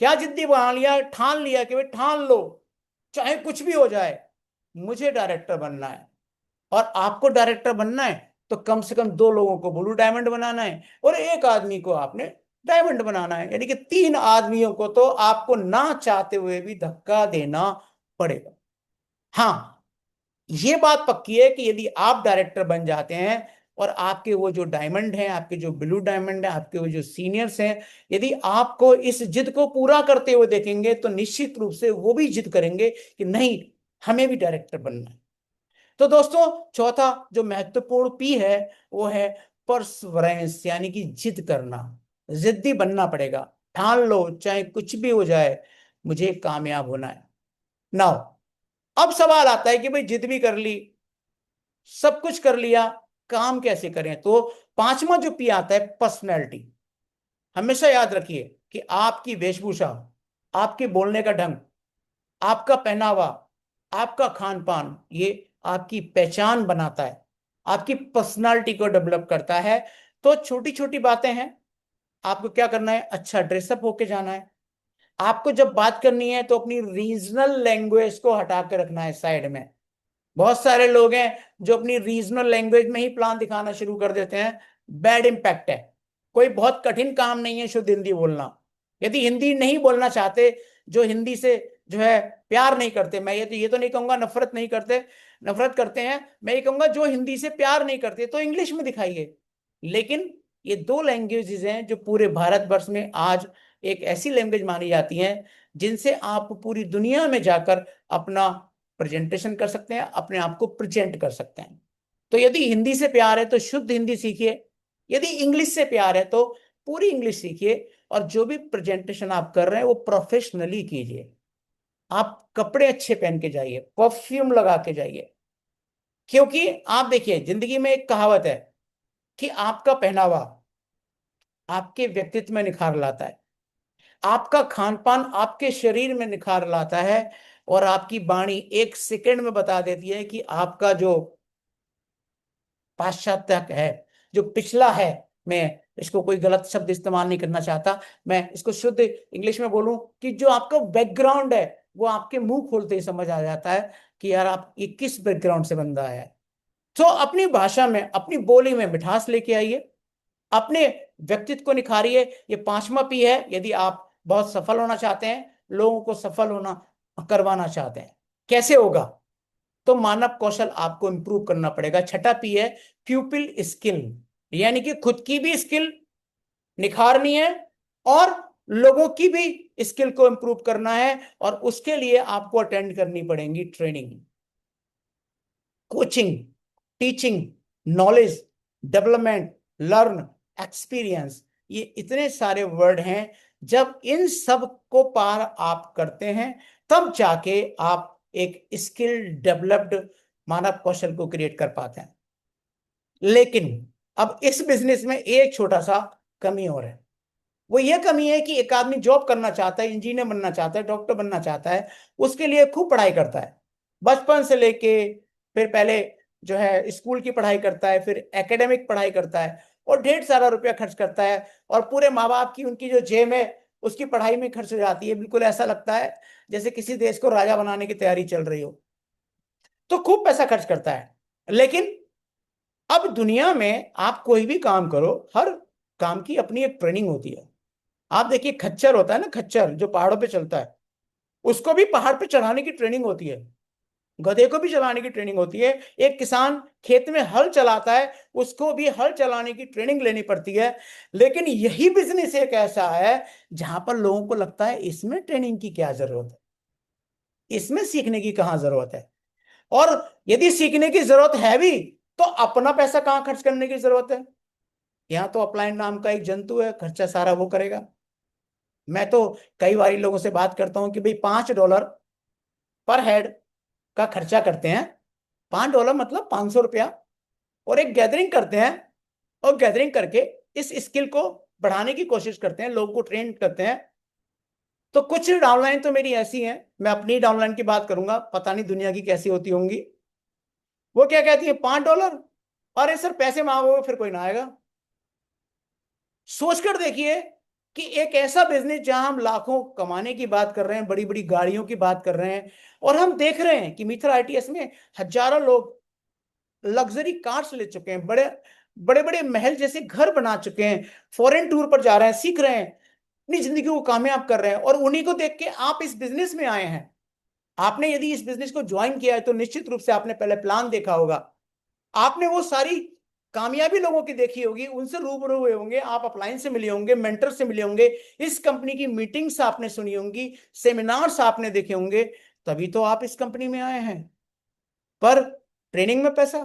क्या जिद्दी बना लिया, ठान लिया कि भाई ठान लो, चाहे कुछ भी हो जाए, मुझे डायरेक्टर बनना है। और आपको डायरेक्टर बनना है तो कम से कम 2 लोगों को ब्लू डायमंड बनाना है और एक आदमी को आपने डायमंड बनाना है, यानी कि 3 आदमियों को तो आपको ना चाहते हुए भी धक्का देना पड़ेगा। हाँ, ये बात पक्की है कि यदि आप डायरेक्टर बन जाते हैं और आपके वो जो डायमंड हैं, आपके जो ब्लू डायमंड है, आपके वो जो सीनियर्स हैं, यदि आपको इस जिद को पूरा करते हुए देखेंगे तो निश्चित रूप से वो भी जिद करेंगे कि नहीं, हमें भी डायरेक्टर बनना है। तो दोस्तों, चौथा जो महत्वपूर्ण पी है वो है परसवरेंस, यानी कि जिद करना। जिद्दी बनना पड़ेगा, ठान लो चाहे कुछ भी हो जाए, मुझे कामयाब होना है। नाउ अब सवाल आता है कि भाई जिद भी कर ली, सब कुछ कर लिया, काम कैसे करें? तो पांचवा जो पी आता है पर्सनैलिटी। हमेशा याद रखिए कि आपकी वेशभूषा, आपके बोलने का ढंग, आपका पहनावा, आपका खान पान, ये आपकी पहचान बनाता है, आपकी पर्सनालिटी को डेवलप करता है। तो छोटी छोटी बातें हैं, आपको क्या करना है, अच्छा ड्रेसअप होके जाना है। आपको जब बात करनी है तो अपनी रीजनल लैंग्वेज को हटा के रखना है साइड में। बहुत सारे लोग हैं जो अपनी रीजनल लैंग्वेज में ही प्लान दिखाना शुरू कर देते हैं, बैड इंपैक्ट है। कोई बहुत कठिन काम नहीं है शुद्ध हिंदी बोलना। यदि हिंदी नहीं बोलना चाहते, जो हिंदी से जो है प्यार नहीं करते, मैं ये तो नहीं कहूंगा नफरत नहीं करते, नफरत करते हैं, मैं ये कहूंगा जो हिंदी से प्यार नहीं करते तो इंग्लिश में दिखाइए। लेकिन ये 2 लैंग्वेजेस हैं जो पूरे भारतवर्ष में आज एक ऐसी लैंग्वेज मानी जाती हैं जिनसे आप पूरी दुनिया में जाकर अपना प्रेजेंटेशन कर सकते हैं, अपने आप को प्रेजेंट कर सकते हैं। तो यदि हिंदी से प्यार है तो शुद्ध हिंदी सीखिए, यदि इंग्लिश से प्यार है तो पूरी इंग्लिश सीखिए, और जो भी प्रेजेंटेशन आप कर रहे हैं वो प्रोफेशनली कीजिए। आप कपड़े अच्छे पहन के जाइए, परफ्यूम लगा के जाइए, क्योंकि आप देखिए जिंदगी में एक कहावत है कि आपका पहनावा आपके व्यक्तित्व में निखार लाता है, आपका खान पान आपके शरीर में निखार लाता है, और आपकी वाणी 1 सेकंड में बता देती है कि आपका जो पाश्चात्य है, जो पिछला है, मैं इसको कोई गलत शब्द इस्तेमाल नहीं करना चाहता, मैं इसको शुद्ध इंग्लिश में बोलूं कि जो आपका बैकग्राउंड है वो आपके मुंह खोलते ही समझ आ जाता है कि यार आप ये किस बैकग्राउंड से बंदा है। तो अपनी भाषा में, अपनी बोली में मिठास लेके आइए, अपने व्यक्तित्व को निखारिए। ये पांचवा पी है यदि आप बहुत सफल होना चाहते हैं, लोगों को सफल होना करवाना चाहते हैं। कैसे होगा? तो मानव कौशल आपको इंप्रूव करना पड़ेगा। छठा पी है प्यूपिल स्किल, यानी कि खुद की भी स्किल निखारनी है और लोगों की भी स्किल को इंप्रूव करना है, और उसके लिए आपको अटेंड करनी पड़ेगी training, coaching, teaching, knowledge development, learn, experience. ये इतने सारे वर्ड हैं जब इन सब को पार आप करते हैं, तब जाके आप एक स्किल डेवलप्ड मानव कौशल को क्रिएट कर पाते हैं। लेकिन अब इस बिजनेस में एक छोटा सा कमी और है। वो ये कमी है कि एक आदमी जॉब करना चाहता है, इंजीनियर बनना चाहता है, डॉक्टर बनना चाहता है, उसके लिए खूब पढ़ाई करता है, बचपन से लेके, फिर पहले जो है स्कूल की पढ़ाई करता है, फिर एकेडमिक पढ़ाई करता है, और ढेर सारा रुपया खर्च करता है, और पूरे माँ बाप की उनकी जो जेब है उसकी पढ़ाई में खर्च हो जाती है। बिल्कुल ऐसा लगता है जैसे किसी देश को राजा बनाने की तैयारी चल रही हो। तो खूब पैसा खर्च करता है। लेकिन अब दुनिया में आप कोई भी काम करो, हर काम की अपनी एक ट्रेनिंग होती है। आप देखिए, खच्चर होता है ना, खच्चर जो पहाड़ों पे चलता है, उसको भी पहाड़ पे चढ़ाने की ट्रेनिंग होती है। गधे को भी चलाने की ट्रेनिंग होती है। एक किसान खेत में हल चलाता है, उसको भी हल चलाने की ट्रेनिंग लेनी पड़ती है। लेकिन यही बिजनेस एक ऐसा है जहां पर लोगों को लगता है इसमें ट्रेनिंग की क्या जरूरत है, इसमें सीखने की कहाँ जरूरत है। और यदि सीखने की जरूरत है भी, तो अपना पैसा कहाँ खर्च करने की जरूरत है। यहाँ तो अपलाइन नाम का एक जंतु है, खर्चा सारा वो करेगा। मैं तो कई बार लोगों से बात करता हूं कि भाई $5 पर हेड का खर्चा करते हैं। $5 मतलब ₹500, और एक गैदरिंग करते हैं, और गैदरिंग करके इस स्किल को बढ़ाने की कोशिश करते हैं, लोगों को ट्रेन करते हैं। तो कुछ डाउनलाइन तो मेरी ऐसी हैं, मैं अपनी डाउनलाइन की बात करूंगा, पता नहीं दुनिया की कैसी होती होंगी। वो क्या कहती है, $5। अरे सर, पैसे मांगोगे फिर कोई ना आएगा। सोचकर देखिए कि एक ऐसा बिजनेस जहां हम लाखों कमाने की बात कर रहे हैं, बड़ी बड़ी गाड़ियों की बात कर रहे हैं, और हम देख रहे हैं कि मित्र आईटीएस में हजारों लोग लग्जरी कार्स ले चुके हैं, बड़े बड़े बड़े महल जैसे घर बना चुके हैं, फॉरेन टूर पर जा रहे हैं, सीख रहे हैं, अपनी जिंदगी को कामयाब कर रहे हैं। और उन्हीं को देख के आप इस बिजनेस में आए हैं। आपने यदि इस बिजनेस को ज्वाइन किया है तो निश्चित रूप से आपने पहले प्लान देखा होगा, आपने वो सारी कामयाबी लोगों की देखी होगी, उनसे रूबरू हुए होंगे, आप अपलाइन से मिले होंगे, मेंटर से मिले होंगे, इस कंपनी की मीटिंग्स आपने सुनी होंगी, सेमिनार्स आपने देखे होंगे, तभी तो आप इस कंपनी में आए हैं। पर ट्रेनिंग में पैसा,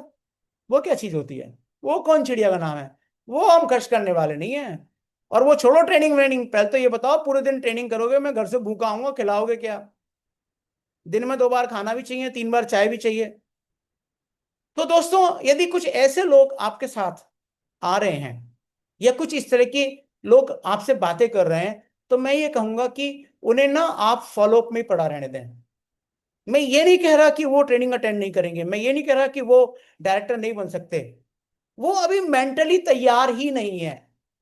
वो क्या चीज होती है, वो कौन चिड़िया का नाम है, वो हम खर्च करने वाले नहीं है। और वो छोड़ो ट्रेनिंग व्रेनिंग, पहले तो ये बताओ, पूरे दिन ट्रेनिंग करोगे, मैं घर से भूखा आऊंगा, खिलाओगे क्या। दिन में 2 बार खाना भी चाहिए, 3 बार चाय भी चाहिए। तो दोस्तों, यदि कुछ ऐसे लोग आपके साथ आ रहे हैं, या कुछ इस तरह के लोग आपसे बातें कर रहे हैं, तो मैं ये कहूंगा कि उन्हें ना आप फॉलोअप में ही पड़ा रहने दें। मैं ये नहीं कह रहा कि वो ट्रेनिंग अटेंड नहीं करेंगे, मैं ये नहीं कह रहा कि वो डायरेक्टर नहीं बन सकते। वो अभी मेंटली तैयार ही नहीं है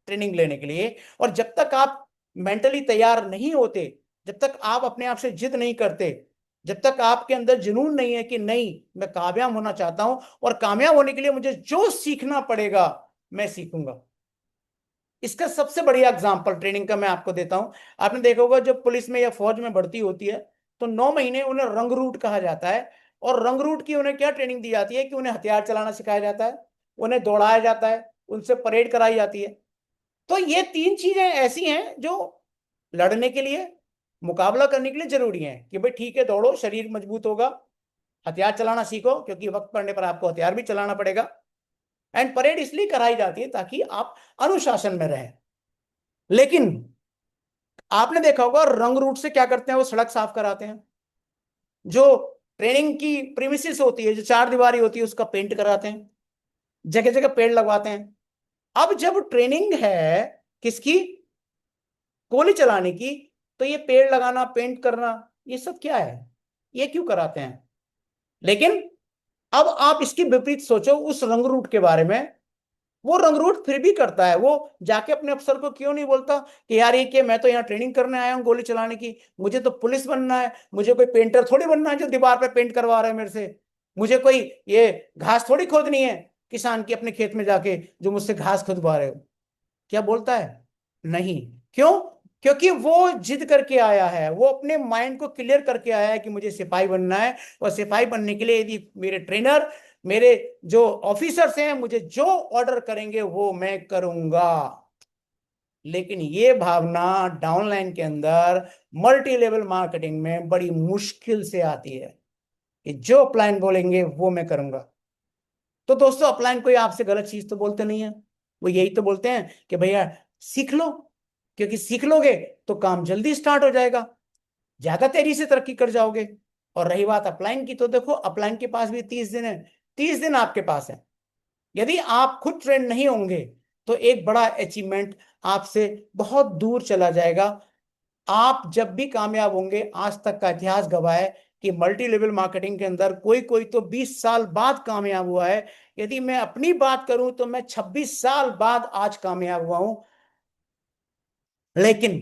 ट्रेनिंग लेने के लिए। और जब तक आप मेंटली तैयार नहीं होते, जब तक आप अपने आप से जिद नहीं करते, जब तक आपके अंदर जुनून नहीं है कि नहीं, मैं कामयाब होना चाहता हूं, और कामयाब होने के लिए मुझे जो सीखना पड़ेगा मैं सीखूंगा। इसका सबसे बढ़िया एग्जांपल ट्रेनिंग का मैं आपको देता हूं। आपने देखा होगा, जब पुलिस में या फौज में भर्ती होती है, तो 9 महीने उन्हें रंग रूट कहा जाता है। और रंग रूट की उन्हें क्या ट्रेनिंग दी जाती है कि उन्हें हथियार चलाना सिखाया जाता है, उन्हें दौड़ाया जाता है, उनसे परेड कराई जाती है। तो ये 3 चीजें ऐसी हैं जो लड़ने के लिए, मुकाबला करने के लिए जरूरी हैं, कि भाई ठीक है, दौड़ो, शरीर मजबूत होगा, हथियार चलाना सीखो, क्योंकि वक्त पड़ने पर आपको हथियार भी चलाना पड़ेगा। एंड परेड इसलिए कराई जाती है ताकि आप अनुशासन में रहें। लेकिन आपने देखा होगा, रंग रूट से क्या करते हैं, वो सड़क साफ कराते हैं। जो ट्रेनिंग की प्रीमिसेस होती है, जो चार दीवारी होती है, उसका पेंट कराते हैं, जगह जगह पेड़ लगवाते हैं। अब जब ट्रेनिंग है किसकी, गोली चलाने की, तो ये पेड़ लगाना, पेंट करना, ये सब क्या है, ये क्यों कराते हैं। लेकिन अब आप इसकी विपरीत सोचो उस रंग रूट के बारे में। वो रंगरूट फिर भी करता है, वो जाके अपने अफसर को क्यों नहीं बोलता कि यार ये क्या, मैं तो यहाँ ट्रेनिंग करने आया हूँ गोली चलाने की, मुझे तो पुलिस बनना है, मुझे कोई पेंटर थोड़ी बनना है जो दीवार पे पेंट करवा रहा है मेरे से, मुझे कोई ये घास थोड़ी खोदनी है किसान की अपने खेत में जाके जो मुझसे घास खुदवा रहे हो। क्या बोलता है, नहीं। क्यों, क्योंकि वो जिद करके आया है, वो अपने माइंड को क्लियर करके आया है कि मुझे सिपाही बनना है, और सिपाही बनने के लिए यदि मेरे ट्रेनर, मेरे जो ऑफिसर्स हैं, मुझे जो ऑर्डर करेंगे वो मैं करूंगा। लेकिन ये भावना डाउनलाइन के अंदर, मल्टी लेवल मार्केटिंग में बड़ी मुश्किल से आती है, कि जो अपलाइन बोलेंगे वो मैं करूंगा। तो दोस्तों, अपलाइन कोई आपसे गलत चीज तो बोलते नहीं है, वो यही तो बोलते हैं कि भैया सीख लो, क्योंकि सीख लोगे तो काम जल्दी स्टार्ट हो जाएगा, ज्यादा तेजी से तरक्की कर जाओगे। और रही बात अपलाइन की, तो देखो अपलाइन के पास भी 30 दिन है, 30 दिन आपके पास है। यदि आप खुद ट्रेंड नहीं होंगे तो एक बड़ा अचीवमेंट आपसे बहुत दूर चला जाएगा। आप जब भी कामयाब होंगे, आज तक का इतिहास गवाह है कि मल्टी लेवल मार्केटिंग के अंदर कोई कोई तो 20 साल बाद कामयाब हुआ है। यदि मैं अपनी बात करूं तो मैं 26 साल बाद आज कामयाब हुआ हूं। लेकिन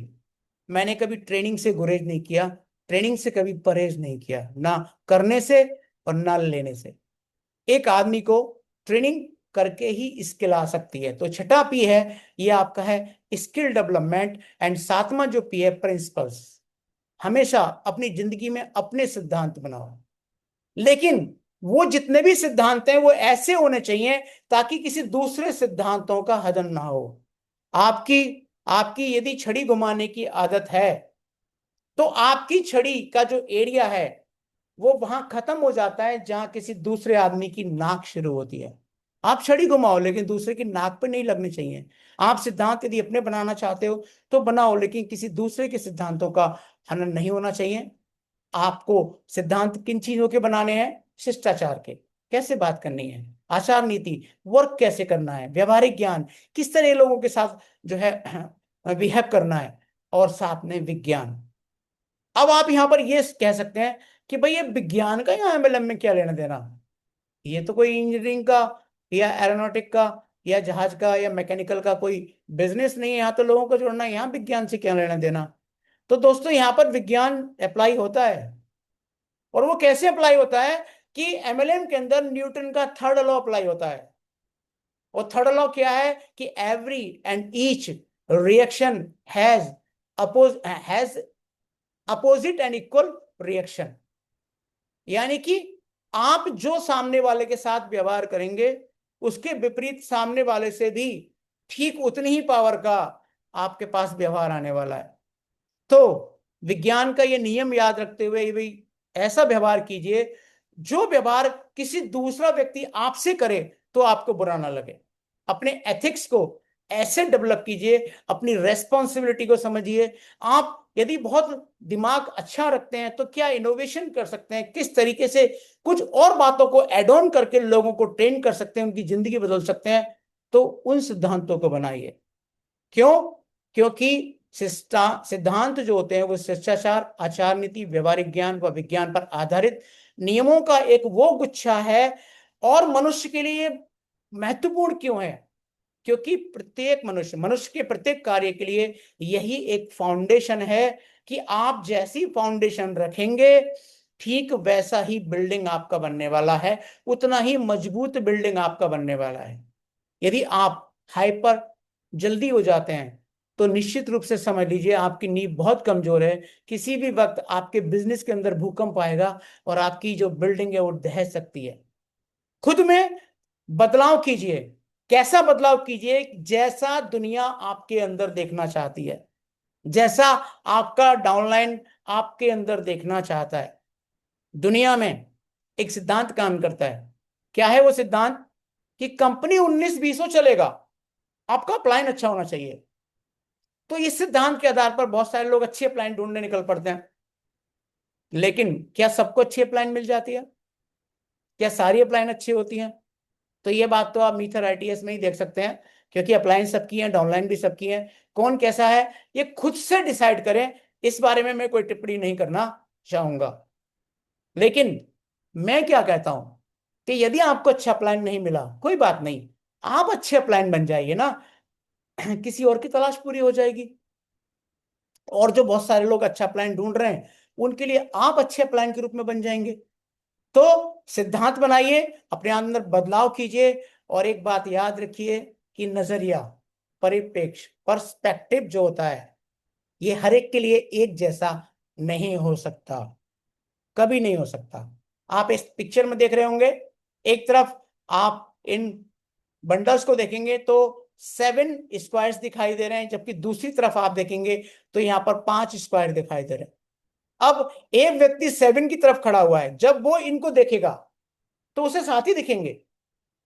मैंने कभी ट्रेनिंग से गुरेज नहीं किया, ट्रेनिंग से कभी परहेज नहीं किया, ना करने से और ना लेने से। एक आदमी को ट्रेनिंग करके ही स्किल आ सकती है। तो छठा पी है, ये आपका है स्किल डेवलपमेंट। एंड सातवां जो पी है, प्रिंसिपल्स। हमेशा अपनी जिंदगी में अपने सिद्धांत बनाओ, लेकिन वो जितने भी सिद्धांत हैं वो ऐसे होने चाहिए ताकि किसी दूसरे सिद्धांतों का हनन ना हो। आपकी आपकी यदि छड़ी घुमाने की आदत है, तो आपकी छड़ी का जो एरिया है वो वहां खत्म हो जाता है जहां किसी दूसरे आदमी की नाक शुरू होती है। आप छड़ी घुमाओ लेकिन दूसरे की नाक पे नहीं लगनी चाहिए। आप सिद्धांत यदि अपने बनाना चाहते हो तो बनाओ, लेकिन किसी दूसरे के सिद्धांतों का हनन नहीं होना चाहिए। आपको सिद्धांत किन चीजों के बनाने हैं? शिष्टाचार के, कैसे बात करनी है, आचार नीति, वर्क कैसे करना है, व्यवहारिक ज्ञान, किस तरह लोगों के साथ जो है बिहेव करना है, और साथ में विज्ञान। अब आप यहां पर ये कह सकते हैं कि भाई ये विज्ञान का या एमएलएम में क्या लेना देना, ये तो कोई इंजीनियरिंग का या एरोनॉटिक का या जहाज का या मैकेनिकल का कोई बिजनेस नहीं है, यहाँ तो लोगों को जोड़ना है, यहाँ विज्ञान से क्या लेना देना। तो दोस्तों यहाँ पर विज्ञान अप्लाई होता है। और वो कैसे अप्लाई होता है कि एमएलएम के अंदर न्यूटन का थर्ड लॉ अप्लाई होता है। और थर्ड लॉ क्या है कि every and each reaction has has opposite and equal reaction. यानी कि आप जो सामने वाले के साथ व्यवहार करेंगे, उसके विपरीत सामने वाले से भी ठीक उतनी ही पावर का आपके पास व्यवहार आने वाला है। तो विज्ञान का ये नियम याद रखते हुए भाई ऐसा व्यवहार कीजिए, जो व्यवहार किसी दूसरा व्यक्ति आपसे करे तो आपको बुरा ना लगे। अपने एथिक्स को ऐसे डेवलप कीजिए, अपनी रेस्पॉन्सिबिलिटी को समझिए। आप यदि बहुत दिमाग अच्छा रखते हैं तो क्या इनोवेशन कर सकते हैं, किस तरीके से कुछ और बातों को एड ऑन करके लोगों को ट्रेन कर सकते हैं, उनकी जिंदगी बदल सकते हैं, तो उन सिद्धांतों को बनाइए। क्यों? क्योंकि सिद्धांत जो होते हैं वो शिष्टाचार, आचार नीति, व्यवहारिक ज्ञान व विज्ञान पर आधारित नियमों का एक वो गुच्छा है। और मनुष्य के लिए महत्वपूर्ण क्यों है? क्योंकि प्रत्येक मनुष्य, मनुष्य के प्रत्येक कार्य के लिए यही एक फाउंडेशन है कि आप जैसी फाउंडेशन रखेंगे, ठीक वैसा ही बिल्डिंग आपका बनने वाला है, उतना ही मजबूत बिल्डिंग आपका बनने वाला है। यदि आप हाइपर जल्दी हो जाते हैं तो निश्चित रूप से समझ लीजिए आपकी नींव बहुत कमजोर है। किसी भी वक्त आपके बिजनेस के अंदर भूकंप आएगा और आपकी जो बिल्डिंग है वो ढह सकती है। खुद में बदलाव कीजिए। कैसा बदलाव कीजिए? जैसा दुनिया आपके अंदर देखना चाहती है, जैसा आपका डाउनलाइन आपके अंदर देखना चाहता है। दुनिया में एक सिद्धांत काम करता है। क्या है वो सिद्धांत? कि कंपनी 19-20 चलेगा, आपका प्लान अच्छा होना चाहिए। तो इस सिद्धांत के आधार पर बहुत सारे लोग अच्छे प्लान ढूंढने निकल पड़ते हैं। लेकिन क्या सबको अच्छी प्लान मिल जाती है? क्या सारी अप्लायंस अच्छी होती हैं? तो ये बात तो आप मीथर आईटीएस में ही देख सकते हैं, क्योंकि अप्लायंस सबकी हैं, डाउनलाइन भी सबकी है। कौन कैसा है ये खुद से डिसाइड करें, इस बारे में मैं कोई टिप्पणी नहीं करना चाहूंगा। लेकिन मैं क्या कहता हूं कि यदि आपको अच्छा प्लान नहीं मिला, कोई बात नहीं, आप अच्छे प्लान बन जाइए ना, किसी और की तलाश पूरी हो जाएगी। और जो बहुत सारे लोग अच्छा प्लान ढूंढ रहे हैं उनके लिए आप अच्छे प्लान के रूप में बन जाएंगे। तो सिद्धांत बनाइए, अपने अंदर बदलाव कीजिए। और एक बात याद रखिए कि नजरिया, परिप्रेक्ष्य, पर्सपेक्टिव जो होता है ये हर एक के लिए एक जैसा नहीं हो सकता, कभी नहीं हो सकता। आप इस पिक्चर में देख रहे होंगे, एक तरफ आप इन बंडल्स को देखेंगे तो 7 स्क्वायर्स दिखाई दे रहे हैं, जबकि दूसरी तरफ आप देखेंगे तो यहाँ पर 5 स्क्वायर दिखाई दे रहे हैं। अब एक व्यक्ति 7 की तरफ खड़ा हुआ है, जब वो इनको देखेगा तो उसे साथ ही दिखेंगे।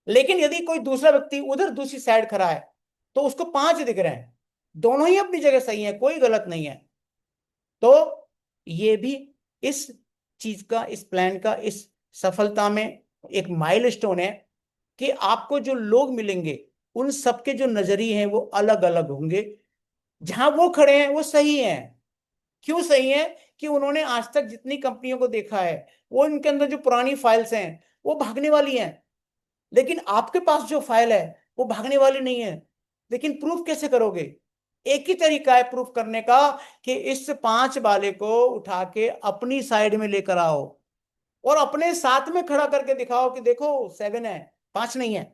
लेकिन यदि कोई दूसरा व्यक्ति उधर दूसरी साइड खड़ा है तो उसको 5 दिख रहे हैं। दोनों ही अपनी जगह सही है, कोई गलत नहीं है। तो ये भी इस चीज का, इस प्लान का, इस सफलता में एक माइलस्टोन है कि आपको जो लोग मिलेंगे उन सबके जो नजरिए हैं वो अलग अलग होंगे। जहां वो खड़े हैं वो सही हैं। क्यों सही है? कि उन्होंने आज तक जितनी कंपनियों को देखा है, वो इनके अंदर जो पुरानी फाइल्स हैं वो भागने वाली हैं। लेकिन आपके पास जो फाइल है वो भागने वाली नहीं है। लेकिन प्रूफ कैसे करोगे? एक ही तरीका है प्रूफ करने का, कि इस 5 वाले को उठा के अपनी साइड में लेकर आओ और अपने साथ में खड़ा करके दिखाओ कि देखो 7 है, 5 नहीं है।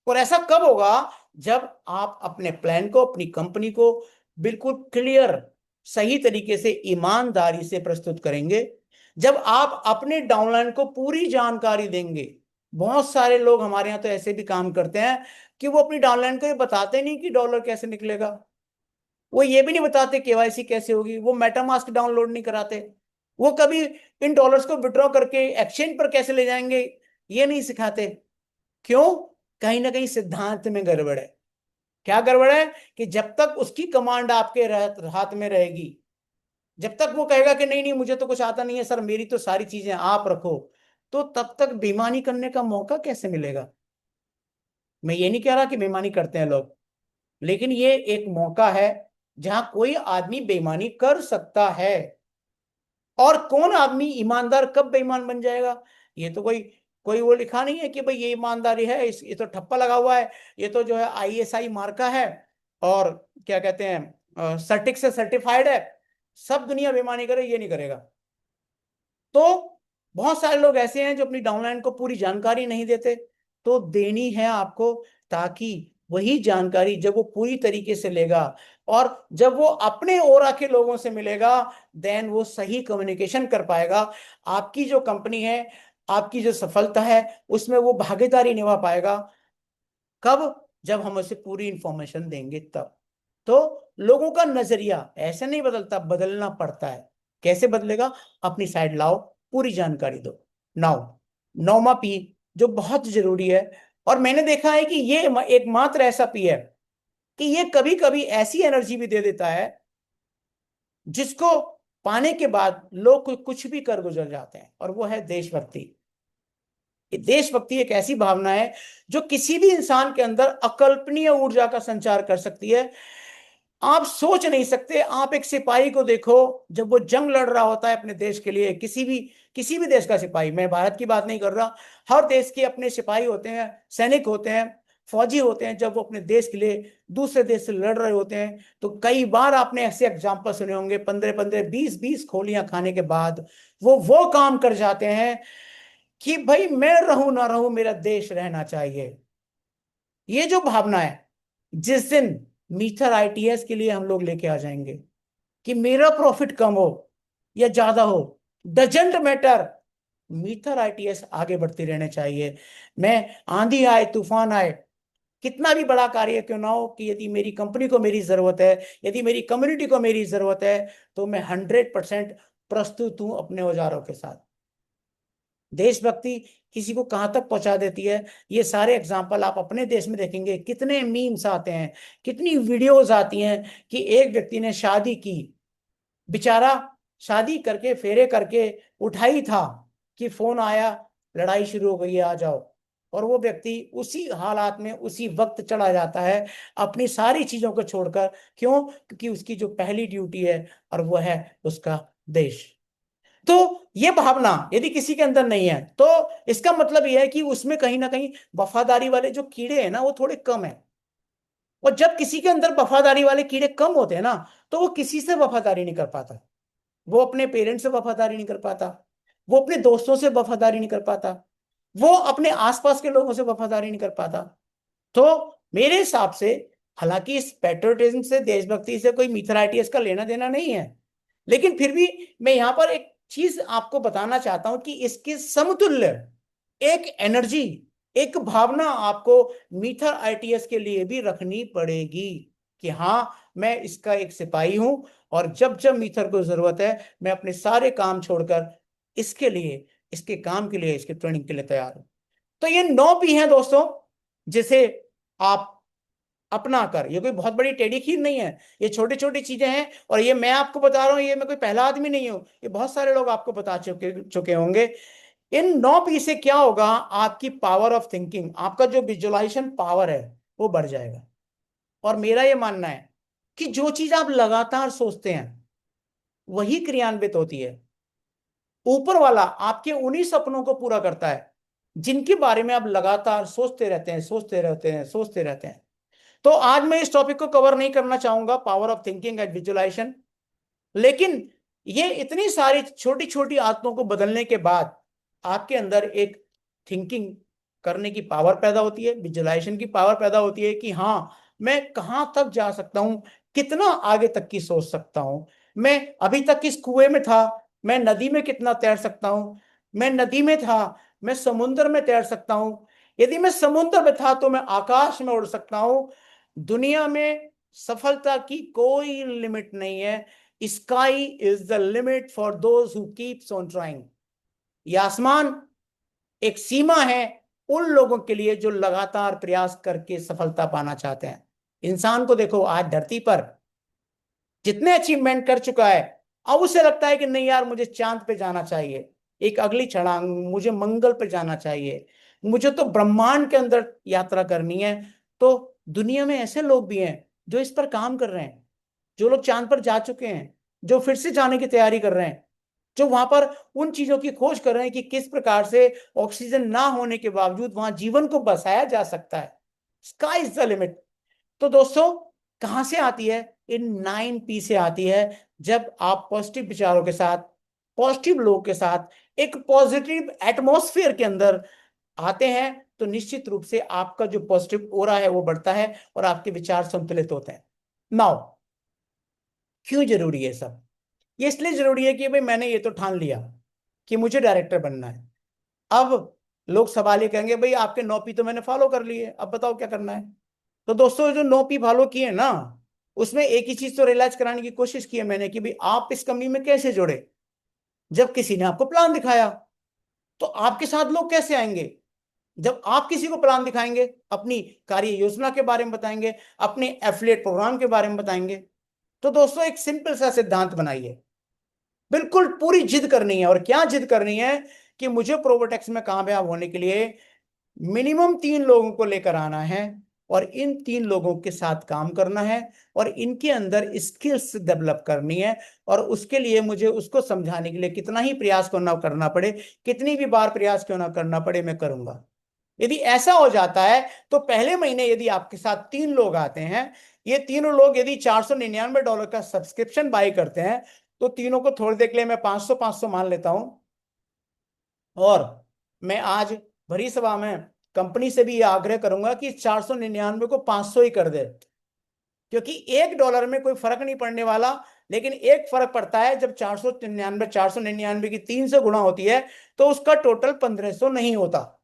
और ऐसा कब होगा? जब आप अपने प्लान को, अपनी कंपनी को बिल्कुल क्लियर, सही तरीके से, ईमानदारी से प्रस्तुत करेंगे। जब आप अपने डाउनलाइन को पूरी जानकारी देंगे। बहुत सारे लोग हमारे यहाँ तो ऐसे भी काम करते हैं कि वो अपनी डाउनलाइन को ये बताते नहीं कि डॉलर कैसे निकलेगा। वो ये भी नहीं बताते केवाईसी कैसे होगी, वो मेटामास्क डाउनलोड नहीं कराते, वो कभी इन डॉलर्स को विड्रॉ करके एक्सचेंज पर कैसे ले जाएंगे ये नहीं सिखाते। क्यों? कहीं ना कहीं सिद्धांत में गड़बड़ है। क्या गड़बड़ है? कि जब तक उसकी कमांड आपके हाथ में रहेगी, जब तक वो कहेगा कि नहीं नहीं मुझे तो कुछ आता नहीं है सर, मेरी तो सारी चीजें आप रखो, तो तब तक बेईमानी करने का मौका कैसे मिलेगा? मैं ये नहीं कह रहा कि बेईमानी करते हैं लोग, लेकिन ये एक मौका है जहां कोई आदमी बेईमानी कर सकता है। और कौन आदमी ईमानदार कब बेईमान बन जाएगा? ये तो कोई कोई वो लिखा नहीं है कि भाई ये ईमानदारी है, इस ये तो ठप्पा लगा हुआ है, ये तो जो है आईएसआई मार्का है, और क्या कहते हैं सर्टिक से सर्टिफाइड है, सब दुनिया बेईमानी करे, ये नहीं करेगा। तो बहुत सारे लोग ऐसे हैं जो अपनी डाउनलाइन को पूरी जानकारी नहीं देते। तो देनी है आपको, ताकि वही जानकारी जब वो पूरी तरीके से लेगा और जब वो अपने ओरा के लोगों से मिलेगा, देन वो सही कम्युनिकेशन कर पाएगा। आपकी जो कंपनी है, आपकी जो सफलता है, उसमें वो भागीदारी निभा पाएगा। कब? जब हम उसे पूरी इंफॉर्मेशन देंगे तब। तो लोगों का नजरिया ऐसे नहीं बदलता, बदलना पड़ता है। कैसे बदलेगा? अपनी साइड लाओ, पूरी जानकारी दो। नाउ, नौमा पी जो बहुत जरूरी है, और मैंने देखा है कि ये एकमात्र ऐसा पी है कि ये कभी कभी ऐसी एनर्जी भी दे देता है जिसको पाने के बाद लोग कुछ भी कर गुजर जाते हैं, और वो है देशभक्ति। ये देशभक्ति एक ऐसी भावना है जो किसी भी इंसान के अंदर अकल्पनीय ऊर्जा का संचार कर सकती है। आप सोच नहीं सकते। आप एक सिपाही को देखो, जब वो जंग लड़ रहा होता है अपने देश के लिए, किसी भी देश का सिपाही, मैं भारत की बात नहीं कर रहा, हर देश के अपने सिपाही होते हैं, सैनिक होते हैं, फौजी होते हैं। जब वो अपने देश के लिए दूसरे देश से लड़ रहे होते हैं, तो कई बार आपने ऐसे एग्जाम्पल सुने होंगे, 15-15, 20-20 खोलियां खाने के बाद वो काम कर जाते हैं कि भाई मैं रहूं ना रहूं, मेरा देश रहना चाहिए। ये जो भावना है, जिस दिन मीथर आईटीएस के लिए हम लोग लेके आ जाएंगे कि मेरा प्रॉफिट कम हो या ज्यादा हो, डजेंट मैटर, मीथर आईटीएस आगे बढ़ती रहने चाहिए। मैं आंधी आए तूफान आए, कितना भी बड़ा कार्य क्यों ना हो, कि यदि मेरी कंपनी को मेरी जरूरत है, यदि मेरी कम्युनिटी को मेरी जरूरत है, तो मैं 100% प्रस्तुत हूं अपने औजारों के साथ। देशभक्ति किसी को कहां तक पहुंचा देती है, ये सारे एग्जाम्पल आप अपने देश में देखेंगे। कितने मीम्स आते हैं, कितनी वीडियोस आती हैं कि एक व्यक्ति ने शादी की, बेचारा शादी करके फेरे करके उठाई था कि फोन आया, लड़ाई शुरू हो गई है, आ जाओ। और वो व्यक्ति उसी हालात में उसी वक्त चला जाता है, अपनी सारी चीजों को छोड़कर। क्यों? क्योंकि उसकी जो पहली ड्यूटी है, और वो है उसका देश। तो ये भावना यदि किसी के अंदर नहीं है, तो इसका मतलब यह है कि उसमें कहीं ना कहीं वफादारी वाले जो कीड़े हैं ना, वो थोड़े कम है। और जब किसी के अंदर वफादारी वाले कीड़े कम होते हैं ना, तो वो किसी से वफादारी नहीं कर पाता। वो अपने पेरेंट्स से वफादारी नहीं कर पाता, वो अपने दोस्तों से वफादारी नहीं कर पाता, वो अपने आसपास के लोगों से वफादारी नहीं कर पाता। तो मेरे हिसाब से, हालांकि इस पेट्रियोटिज्म से, देशभक्ति से कोई मिथलाइटियस का लेना देना नहीं है, लेकिन फिर भी मैं यहां पर एक चीज आपको बताना चाहता हूं कि इसके समतुल्य एक एनर्जी, एक भावना आपको मीथर आईटीएस के लिए भी रखनी पड़ेगी, कि हाँ, मैं इसका एक सिपाही हूं, और जब जब मीथर को जरूरत है, मैं अपने सारे काम छोड़कर इसके लिए, इसके काम के लिए, इसके ट्रेनिंग के लिए तैयार हूं। तो ये 9 पी हैं दोस्तों, जिसे आप अपना कर। ये कोई बहुत बड़ी टेढ़ी खीर नहीं है, ये छोटी छोटी चीजें हैं। और ये मैं आपको बता रहा हूँ, ये मैं कोई पहला आदमी नहीं हूँ, ये बहुत सारे लोग आपको बता चुके चुके होंगे। इन 9 पी से क्या होगा, आपकी पावर ऑफ थिंकिंग, आपका जो विजुअलाइजेशन पावर है वो बढ़ जाएगा। और मेरा ये मानना है कि जो चीज आप लगातार सोचते हैं वही क्रियान्वित होती है। ऊपर वाला आपके उन्हीं सपनों को पूरा करता है जिनके बारे में आप लगातार सोचते रहते हैं, सोचते रहते हैं, सोचते रहते हैं। तो आज मैं इस टॉपिक को कवर नहीं करना चाहूंगा, power of thinking and visualisation. लेकिन ये इतनी सारी छोटी छोटी आदतों को बदलने के बाद आपके अंदर एक थिंकिंग करने की पावर पैदा होती है, विजुअलाइजेशन की पावर पैदा होती है कि हाँ, मैं कहाँ तक जा सकता हूँ, कितना आगे तक की सोच सकता हूँ। मैं अभी तक किस कुएं में था, मैं नदी में कितना तैर सकता हूँ। मैं नदी में था, मैं समुद्र में तैर सकता हूँ। यदि मैं समुद्र में था तो मैं आकाश में उड़ सकता हूँ। दुनिया में सफलता की कोई लिमिट नहीं है। Sky is the limit for those who keeps on trying. ये आसमान एक सीमा है उन लोगों के लिए जो लगातार प्रयास करके सफलता पाना चाहते हैं। इंसान को देखो, आज धरती पर जितने अचीवमेंट कर चुका है, अब उसे लगता है कि नहीं यार, मुझे चांद पे जाना चाहिए, एक अगली छलांग, मुझे मंगल पे जाना चाहिए, मुझे तो ब्रह्मांड के अंदर यात्रा करनी है। तो दुनिया में ऐसे लोग भी हैं जो इस पर काम कर रहे हैं, जो लोग चांद पर जा चुके हैं, जो फिर से जाने की तैयारी कर रहे हैं, जो वहां पर उन चीजों की खोज कर रहे हैं कि किस प्रकार से ऑक्सीजन ना होने के बावजूद वहां जीवन को बसाया जा सकता है। Sky is the limit. तो दोस्तों, कहां से आती है? इन 9 पी से आती है। जब आप पॉजिटिव विचारों के साथ, पॉजिटिव लोगों के साथ एक पॉजिटिव एटमॉस्फेयर के अंदर आते हैं, तो निश्चित रूप से आपका जो पॉजिटिव ओरा है वो बढ़ता है और आपके विचार संतुलित होते हैं। नाउ, क्यों जरूरी है सब? ये इसलिए जरूरी है कि भाई मैंने ये तो ठान लिया कि मुझे डायरेक्टर बनना है। अब लोग सवाल ये कहेंगे, भाई आपके 9 पी तो मैंने फॉलो कर लिए, अब बताओ क्या करना है। तो दोस्तों, जो 9 पी फॉलो किए ना, उसमें एक ही चीज तो रियलाइज कराने की कोशिश की है मैंने कि भाई आप इस कंपनी में कैसे जुड़े। जब किसी ने आपको प्लान दिखाया, तो आपके साथ लोग कैसे आएंगे? जब आप किसी को प्लान दिखाएंगे, अपनी कार्य योजना के बारे में बताएंगे, अपने एफिलिएट प्रोग्राम के बारे में बताएंगे। तो दोस्तों, एक सिंपल सा सिद्धांत बनाइए, बिल्कुल पूरी जिद करनी है। और क्या जिद करनी है? कि मुझे प्रोबोटेक्स में कामयाब होने के लिए मिनिमम 3 लोगों को लेकर आना है, और इन 3 लोगों के साथ काम करना है, और इनके अंदर स्किल्स डेवलप करनी है। और उसके लिए मुझे उसको समझाने के लिए कितना ही प्रयास करना पड़े, कितनी भी बार प्रयास क्यों ना करना पड़े, मैं करूंगा। यदि ऐसा हो जाता है, तो पहले महीने यदि आपके साथ 3 लोग आते हैं, ये तीनों लोग यदि $499 का सब्सक्रिप्शन बाय करते हैं, तो तीनों को थोड़ी देर के लिए मैं 500 500 मान लेता हूं। और मैं आज भरी सभा में कंपनी से भी ये आग्रह करूंगा कि 499 को 500 ही कर दे, क्योंकि $1 में कोई फर्क नहीं पड़ने वाला। लेकिन एक फर्क पड़ता है, जब 499 की 300 गुणा होती है, तो उसका टोटल 1500 नहीं होता।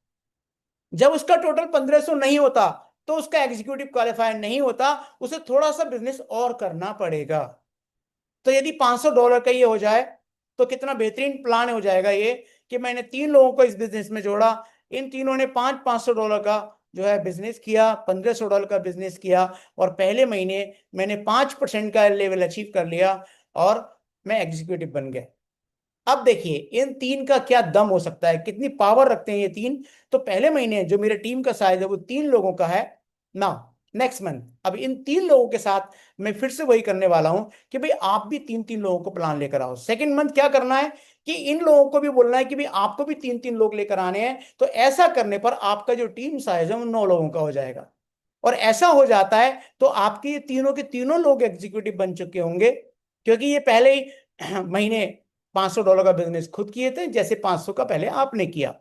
जब उसका टोटल 1500 नहीं होता, तो उसका एग्जीक्यूटिव क्वालिफायर नहीं होता, उसे थोड़ा सा बिजनेस और करना पड़ेगा। तो यदि $500 का ये हो जाए, तो कितना बेहतरीन प्लान हो जाएगा ये, कि मैंने 3 लोगों को इस बिजनेस में जोड़ा, इन तीनों ने $500 का जो है बिजनेस किया, $1500 का बिजनेस किया, और पहले महीने मैंने 5% का लेवल अचीव कर लिया, और मैं एग्जीक्यूटिव बन गया। अब देखिए इन 3 का क्या दम हो सकता है, कितनी पावर रखते हैं ये 3। तो पहले महीने जो मेरे टीम का साइज है वो 3 लोगों का है ना। नेक्स्ट मंथ अब इन 3 लोगों के साथ मैं फिर से वही करने वाला हूं कि भाई आप भी 3 3 लोगों को प्लान लेकर आओ। सेकंड मंथ क्या करना है कि इन लोगों को भी बोलना है कि भाई आपको भी 3 3 लोग लेकर आने हैं। तो ऐसा करने पर आपका जो टीम साइज है वो 9 लोगों का हो जाएगा। और ऐसा हो जाता है तो आपके ये तीनों के तीनों लोग एग्जीक्यूटिव बन चुके होंगे, क्योंकि ये पहले ही महीने $500 का बिजनेस खुद किए थे, जैसे 500 का पहले आपने किया।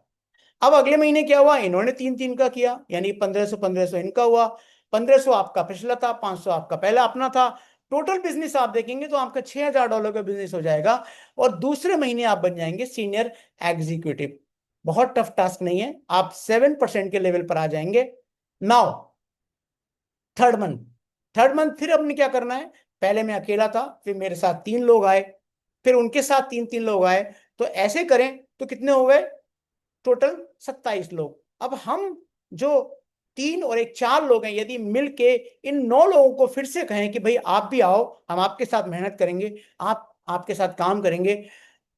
अब अगले महीने क्या हुआ, इन्होंने 3 3 का किया, यानी 1500 1500 इनका हुआ। 1500 आपका पिछला था, 500 आपका पहला अपना था। टोटल बिजनेस आप देखेंगे तो आपका $6000 का बिजनेस हो जाएगा। और दूसरे महीने आप बन जाएंगे सीनियर एग्जीक्यूटिव। बहुत टफ टास्क नहीं है, आप 7% के लेवल पर आ जाएंगे। Now, third month third month फिर हमने क्या करना है? पहले मैं अकेला था, फिर मेरे साथ 3 लोग आए, फिर उनके साथ 3 3 लोग आए। तो ऐसे करें तो कितने हो गए? टोटल 27 लोग। अब हम जो 3 और एक 4 लोग हैं, यदि मिल के इन 9 लोगों को फिर से कहें कि भाई आप भी आओ, हम आपके साथ मेहनत करेंगे, आप आपके साथ काम करेंगे,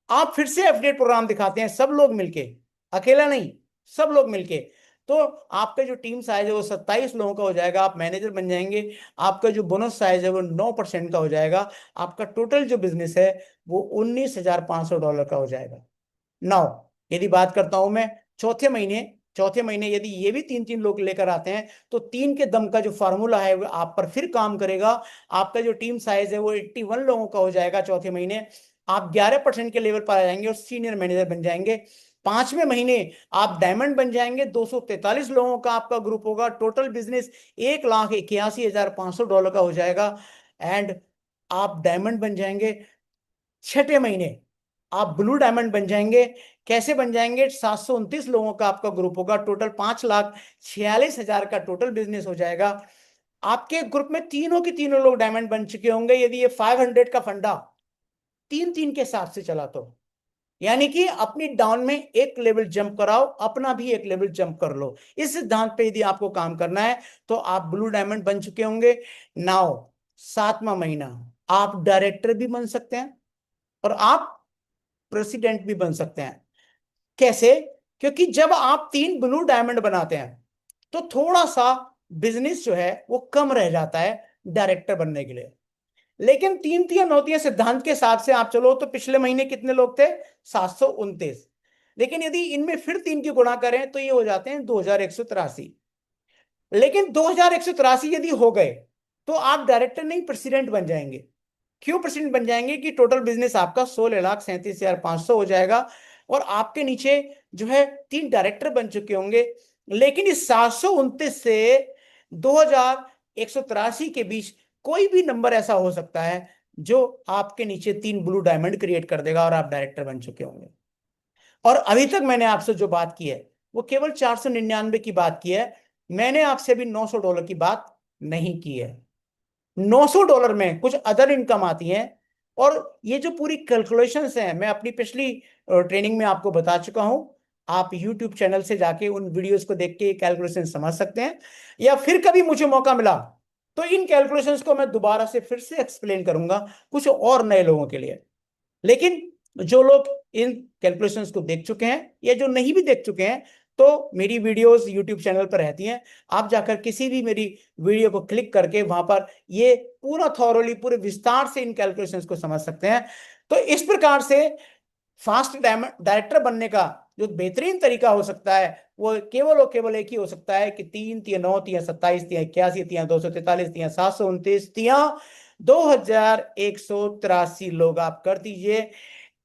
आप फिर से एफिलिएट प्रोग्राम दिखाते हैं सब लोग मिलके, अकेला नहीं, सब लोग मिलके, तो आपका जो टीम साइज है वो 27 लोगों का हो जाएगा, आप मैनेजर बन जाएंगे, आपका जो बोनस साइज है वो 9% का हो जाएगा, आपका टोटल जो बिजनेस है वो $19,500 का हो जाएगा। नाउ यदि बात करता हूं मैं चौथे महीने यदि ये भी 3-3 लोग लेकर आते हैं, तो 3 के दम का जो फार्मूला है वो आप पर फिर काम करेगा, आपका जो टीम साइज है वो 81 लोगों का हो जाएगा चौथे महीने, आप 11% के लेवल पर आ जाएंगे और सीनियर मैनेजर बन जाएंगे। 5वें महीने आप डायमंड बन जाएंगे, 243 लोगों का आपका ग्रुप होगा, टोटल बिजनेस $1,81,500 का हो जाएगा, एंड आप डायमंड बन जाएंगे। 6ठे महीने आप ब्लू डायमंड बन जाएंगे। कैसे बन जाएंगे? 729 लोगों का आपका ग्रुप होगा, टोटल 5,46,000 का टोटल बिजनेस हो जाएगा। आपके ग्रुप में तीनों के तीनों लोग डायमंड बन चुके होंगे, यदि ये 500 का फंडा 3-3 के हिसाब से चला तो, यानी कि अपनी डाउन में एक लेवल जंप कराओ, अपना भी एक लेवल जंप कर लो। इस सिद्धांत पे यदि आपको काम करना है तो आप ब्लू डायमंड बन चुके होंगे। नाउ 7वां महीना आप डायरेक्टर भी बन सकते हैं और आप प्रेसिडेंट भी बन सकते हैं। कैसे? क्योंकि जब आप 3 ब्लू डायमंड बनाते हैं तो थोड़ा सा बिजनेस जो है वो कम रह जाता है डायरेक्टर बनने के लिए, लेकिन 3 3 9 सिद्धांत के हिसाब से आप चलो तो पिछले महीने कितने लोग थे? 729। लेकिन यदि इनमें फिर 3 की गुणा करें तो ये हो जाते हैं 2,183। लेकिन 2,183 यदि हो गए तो आप डायरेक्टर नहीं प्रेसिडेंट बन जाएंगे। क्यों प्रेसिडेंट बन जाएंगे? कि टोटल बिजनेस आपका 16,37,500 हो जाएगा और आपके नीचे जो है 3 डायरेक्टर बन चुके होंगे। लेकिन इस 729 से 2,183 के बीच कोई भी नंबर ऐसा हो सकता है जो आपके नीचे 3 ब्लू डायमंड क्रिएट कर देगा और आप डायरेक्टर बन चुके होंगे। और अभी तक मैंने आपसे जो बात की है वो केवल 499 की बात की है, मैंने आपसे अभी $900 की बात नहीं की है। $900 में कुछ अदर इनकम आती है, और ये जो पूरी कैलकुलेशंस हैं मैं अपनी पिछली ट्रेनिंग में आपको बता चुका हूं, आप YouTube चैनल से जाके उन वीडियोस को देख के कैलकुलेशन समझ सकते हैं, या फिर कभी मुझे मौका मिला तो इन कैलकुलेशंस को मैं दोबारा से फिर से एक्सप्लेन करूंगा कुछ और नए लोगों के लिए। लेकिन जो लोग इन कैलकुलेशंस को देख चुके हैं या जो नहीं भी देख चुके हैं, तो मेरी वीडियोस यूट्यूब चैनल पर रहती हैं, आप जाकर किसी भी मेरी वीडियो को क्लिक करके वहां पर ये पूरा थॉरोली पूरे विस्तार से इन कैलकुलेशंस को समझ सकते हैं। तो इस प्रकार से फास्ट डायरेक्टर बनने का जो बेहतरीन तरीका हो सकता है वो केवल और केवल एक ही हो सकता है कि 3 3 9 3 27 3 81 3 243 3 729 3 2,183 लोग आप कर दीजिए।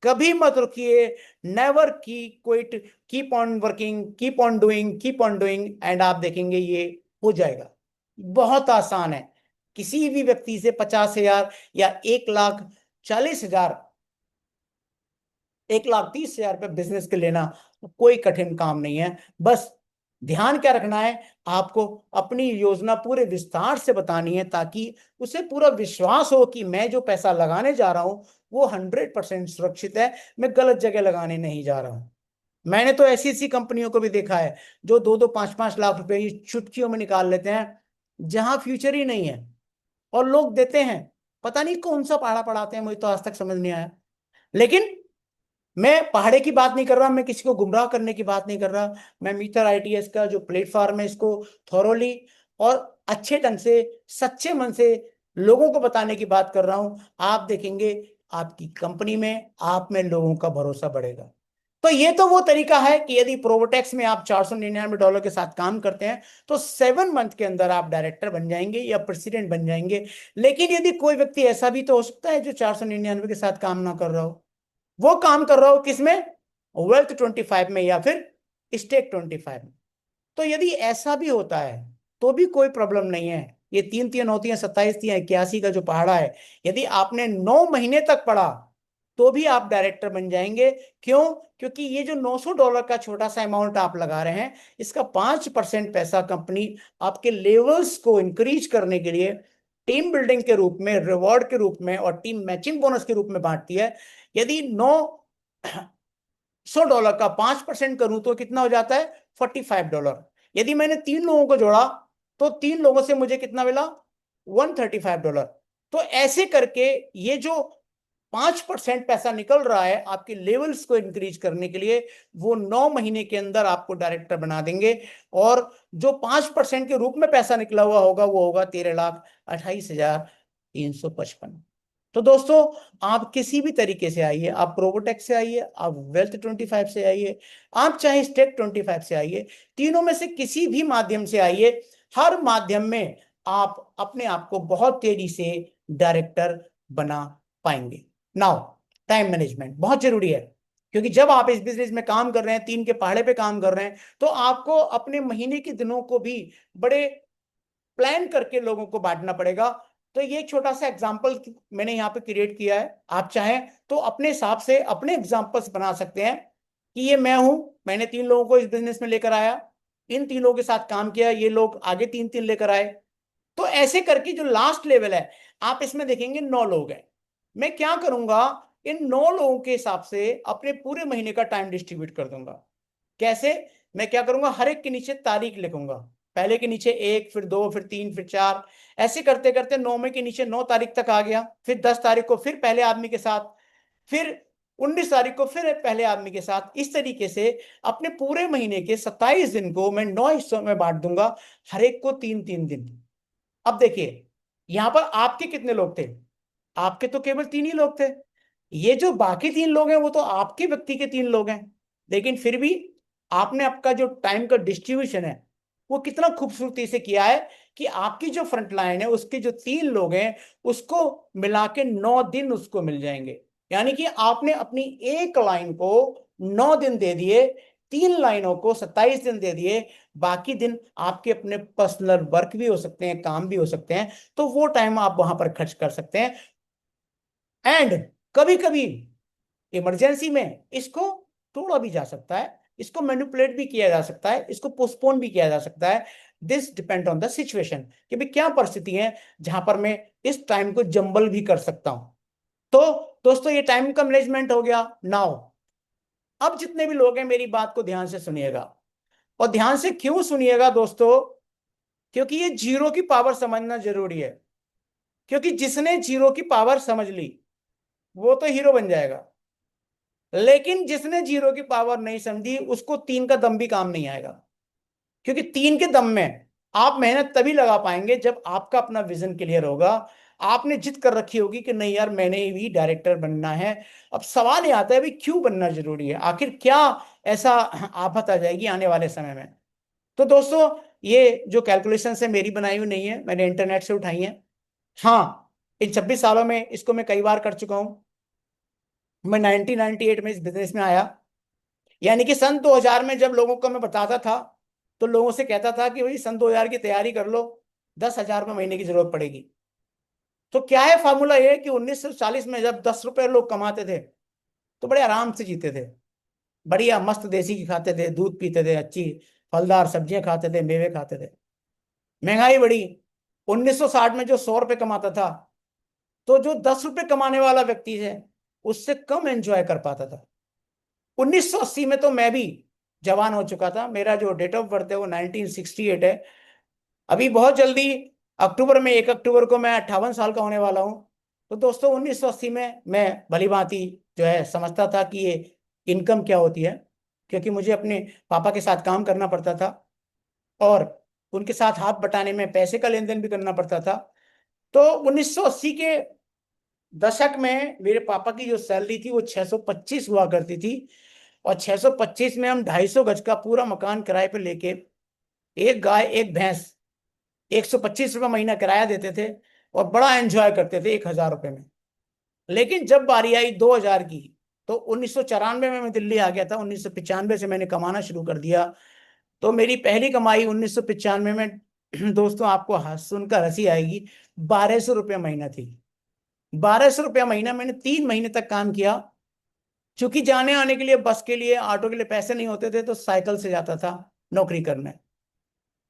कभी मत रुकिए, नेवर की quit, keep on working, keep on doing, keep on doing, and आप देखेंगे ये हो जाएगा। बहुत आसान है, किसी भी व्यक्ति से 50,000 या 1,40,000, 1,30,000 रुपये बिजनेस के लेना कोई कठिन काम नहीं है। बस ध्यान क्या रखना है, आपको अपनी योजना पूरे विस्तार से बतानी है ताकि उसे पूरा विश्वास हो कि मैं जो पैसा लगाने जा रहा हूं वो 100% सुरक्षित है, मैं गलत जगह लगाने नहीं जा रहा हूं। मैंने तो ऐसी ऐसी कंपनियों को भी देखा है जो 2-2 5-5 लाख रुपए की चुटकियों में निकाल लेते हैं, जहां फ्यूचर ही नहीं है, और लोग देते हैं, पता नहीं कौन सा पहाड़ा पढ़ाते हैं, मुझे तो आज तक समझ नहीं आया। लेकिन मैं पहाड़े की बात नहीं कर रहा, मैं किसी को गुमराह करने की बात नहीं कर रहा, मैं मीटर आईटीएस का जो प्लेटफॉर्म है इसको थॉरोली और अच्छे ढंग से सच्चे मन से लोगों को बताने की बात कर रहा हूं। आप देखेंगे आपकी कंपनी में आप में लोगों का भरोसा बढ़ेगा। तो ये तो वो तरीका है कि यदि प्रोवोटेक्स में आप $499 के साथ काम करते हैं तो 7 मंथ के अंदर आप डायरेक्टर बन जाएंगे या प्रेसिडेंट बन जाएंगे। लेकिन यदि कोई व्यक्ति ऐसा भी तो हो सकता है जो 499 के साथ काम ना कर रहा हो, वो काम कर रहा हो किसमें? Wealth25 में या फिर Stake25 में। तो यदि ऐसा भी होता है तो भी कोई प्रॉब्लम नहीं है। ये 3 3 9 3 27 3 81 का जो पहाड़ा है, यदि आपने 9 महीने तक पढ़ा तो भी आप डायरेक्टर बन जाएंगे। क्यों? क्योंकि ये जो $900 का छोटा सा अमाउंट आप लगा रहे हैं, इसका 5% पैसा कंपनी आपके लेवल्स को इंक्रीज करने के लिए टीम बिल्डिंग के रूप में, रिवॉर्ड के रूप में और टीम मैचिंग बोनस के रूप में बांटती है। यदि $900 का 5% करूं तो कितना हो जाता है? $45। यदि मैंने 3 लोगों को जोड़ा तो 3 लोगों से मुझे कितना मिला, $135। तो ऐसे करके ये जो 5% पैसा निकल रहा है आपके लेवल्स को इंक्रीज करने के लिए, वो 9 महीने के अंदर आपको डायरेक्टर बना देंगे। और जो 5% के रूप में पैसा निकला हुआ होगा वो होगा 13,28,355। तो दोस्तों, आप किसी भी तरीके से आइए, आप प्रोबोटेक से आइए, आप वेल्थ 25 से आइए, आप चाहे स्टेक 25 से आइए, तीनों में से किसी भी माध्यम से आइए, हर माध्यम में आप अपने आप को बहुत तेजी से डायरेक्टर बना पाएंगे। नाउ, टाइम मैनेजमेंट बहुत जरूरी है, क्योंकि जब आप इस बिजनेस में काम कर रहे हैं, 3 के पहाड़े पे काम कर रहे हैं, तो आपको अपने महीने के दिनों को भी बड़े प्लान करके लोगों को बांटना पड़ेगा। तो ये एक छोटा सा एग्जाम्पल मैंने यहाँ पे क्रिएट किया है। आप चाहें तो अपने हिसाब से अपने एग्जाम्पल्स बना सकते हैं कि ये मैं हूं, मैंने 3 लोगों को इस बिजनेस में लेकर आया, इन 3 लोगों के साथ काम किया, ये लोग आगे 3 3 लेकर आए। तो ऐसे करके जो लास्ट लेवल है, आप इसमें देखेंगे 9 लोग हैं। मैं क्या करूंगा, इन 9 लोगों के हिसाब से अपने पूरे महीने का टाइम डिस्ट्रीब्यूट कर दूंगा। कैसे? मैं क्या करूंगा, हर एक के नीचे तारीख लिखूंगा, पहले के नीचे 1, फिर 2, फिर 3, फिर 4, ऐसे करते करते 9 में के नीचे 9 तारीख तक आ गया। फिर 10 तारीख को फिर पहले आदमी के साथ, फिर 19 तारीख को फिर पहले आदमी के साथ। इस तरीके से अपने पूरे महीने के 27 दिन को मैं 9 हिस्सों में बांट दूंगा, हर एक को 3 3 दिन। अब देखिए, यहां पर आपके कितने लोग थे? आपके तो केवल 3 ही लोग थे। ये जो बाकी 3 लोग हैं वो तो आपके व्यक्ति के 3 लोग हैं, लेकिन फिर भी आपने आपका जो टाइम का डिस्ट्रीब्यूशन है वो कितना खूबसूरती से किया है कि आपकी जो फ्रंट लाइन है उसके जो 3 लोग हैं उसको मिला के 9 दिन उसको मिल जाएंगे। यानी कि आपने अपनी एक लाइन को 9 दिन दे दिए, 3 लाइनों को 27 दिन दे दिए, बाकी दिन आपके अपने पर्सनल वर्क भी हो सकते हैं, काम भी हो सकते हैं, तो वो टाइम आप वहां पर खर्च कर सकते हैं। एंड कभी कभी इमरजेंसी में इसको तोड़ा भी जा सकता है, इसको मैनिपुलेट भी किया जा सकता है, इसको पोस्टपोन भी किया जा सकता है। This depend on the situation कि भाई क्या परिस्थिति है जहां पर मैं इस टाइम को जंबल भी कर सकता हूं। तो दोस्तों, ये टाइम का मैनेजमेंट हो गया। नाउ, अब जितने भी लोग हैं मेरी बात को ध्यान से सुनिएगा, और ध्यान से क्यों सुनिएगा दोस्तों, क्योंकि ये जीरो की पावर समझना जरूरी है। क्योंकि जिसने जीरो की पावर समझ ली वो तो हीरो बन जाएगा, लेकिन जिसने जीरो की पावर नहीं समझी उसको 3 का दम भी काम नहीं आएगा। क्योंकि 3 के दम में आप मेहनत तभी लगा पाएंगे जब आपका अपना विजन क्लियर होगा, आपने जिद कर रखी होगी कि नहीं यार मैंने भी डायरेक्टर बनना है। अब सवाल ये आता है भाई क्यों बनना जरूरी है, आखिर क्या ऐसा आफत आ जाएगी आने वाले समय में। तो दोस्तों, ये जो कैलकुलेशन है मेरी बनाई हुई नहीं है, मैंने इंटरनेट से उठाई है। हाँ, इन 26 सालों में इसको मैं कई बार कर चुका हूं। मैं 1998 में इस बिजनेस में आया, यानी कि सन 2000 में जब लोगों को मैं बताता था तो लोगों से कहता था कि भाई सन 2000 की तैयारी कर लो, 10,000 रुपये महीने की जरूरत पड़ेगी। तो क्या है फॉर्मूला, ये कि 1940 में जब 10 रुपए लोग कमाते थे तो बड़े आराम से जीते थे, बढ़िया मस्त देसी घी खाते थे, दूध पीते थे, अच्छी फलदार सब्जियां खाते थे, मेवे खाते थे। महंगाई बढ़ी, 1960 में जो 100 रुपए कमाता था तो जो 10 रुपए कमाने वाला व्यक्ति है उससे कम एंजॉय कर पाता था। 1980 में तो मैं भी जवान हो चुका था, मेरा जो डेट ऑफ बर्थ है वो 1968 है। अभी बहुत जल्दी अक्टूबर में, 1 अक्टूबर को मैं 58 साल का होने वाला हूँ। तो दोस्तों, 1980 में मैं भली भांति जो है समझता था कि ये इनकम क्या होती है, क्योंकि मुझे अपने पापा के साथ काम करना पड़ता था और उनके साथ हाथ बटाने में पैसे का लेन देन भी करना पड़ता था। तो 1980 के दशक में मेरे पापा की जो सैलरी थी वो 625 हुआ करती थी, और 625 में हम 250 गज का पूरा मकान किराए पे लेके, एक गाय एक भैंस, 125 रुपये महीना किराया देते थे और बड़ा एंजॉय करते थे 1,000 रुपये में। लेकिन जब बारी आई 2000 की, तो 1994 में मैं दिल्ली आ गया था, 1995 से मैंने कमाना शुरू कर दिया। तो मेरी पहली कमाई 1995 में दोस्तों, आपको सुनकर हंसी आएगी, 1,200 रुपये महीना थी। 1,200 रुपया महीना, मैंने 3 महीने तक काम किया। क्योंकि जाने आने के लिए, बस के लिए, ऑटो के लिए पैसे नहीं होते थे तो साइकिल से जाता था नौकरी करने।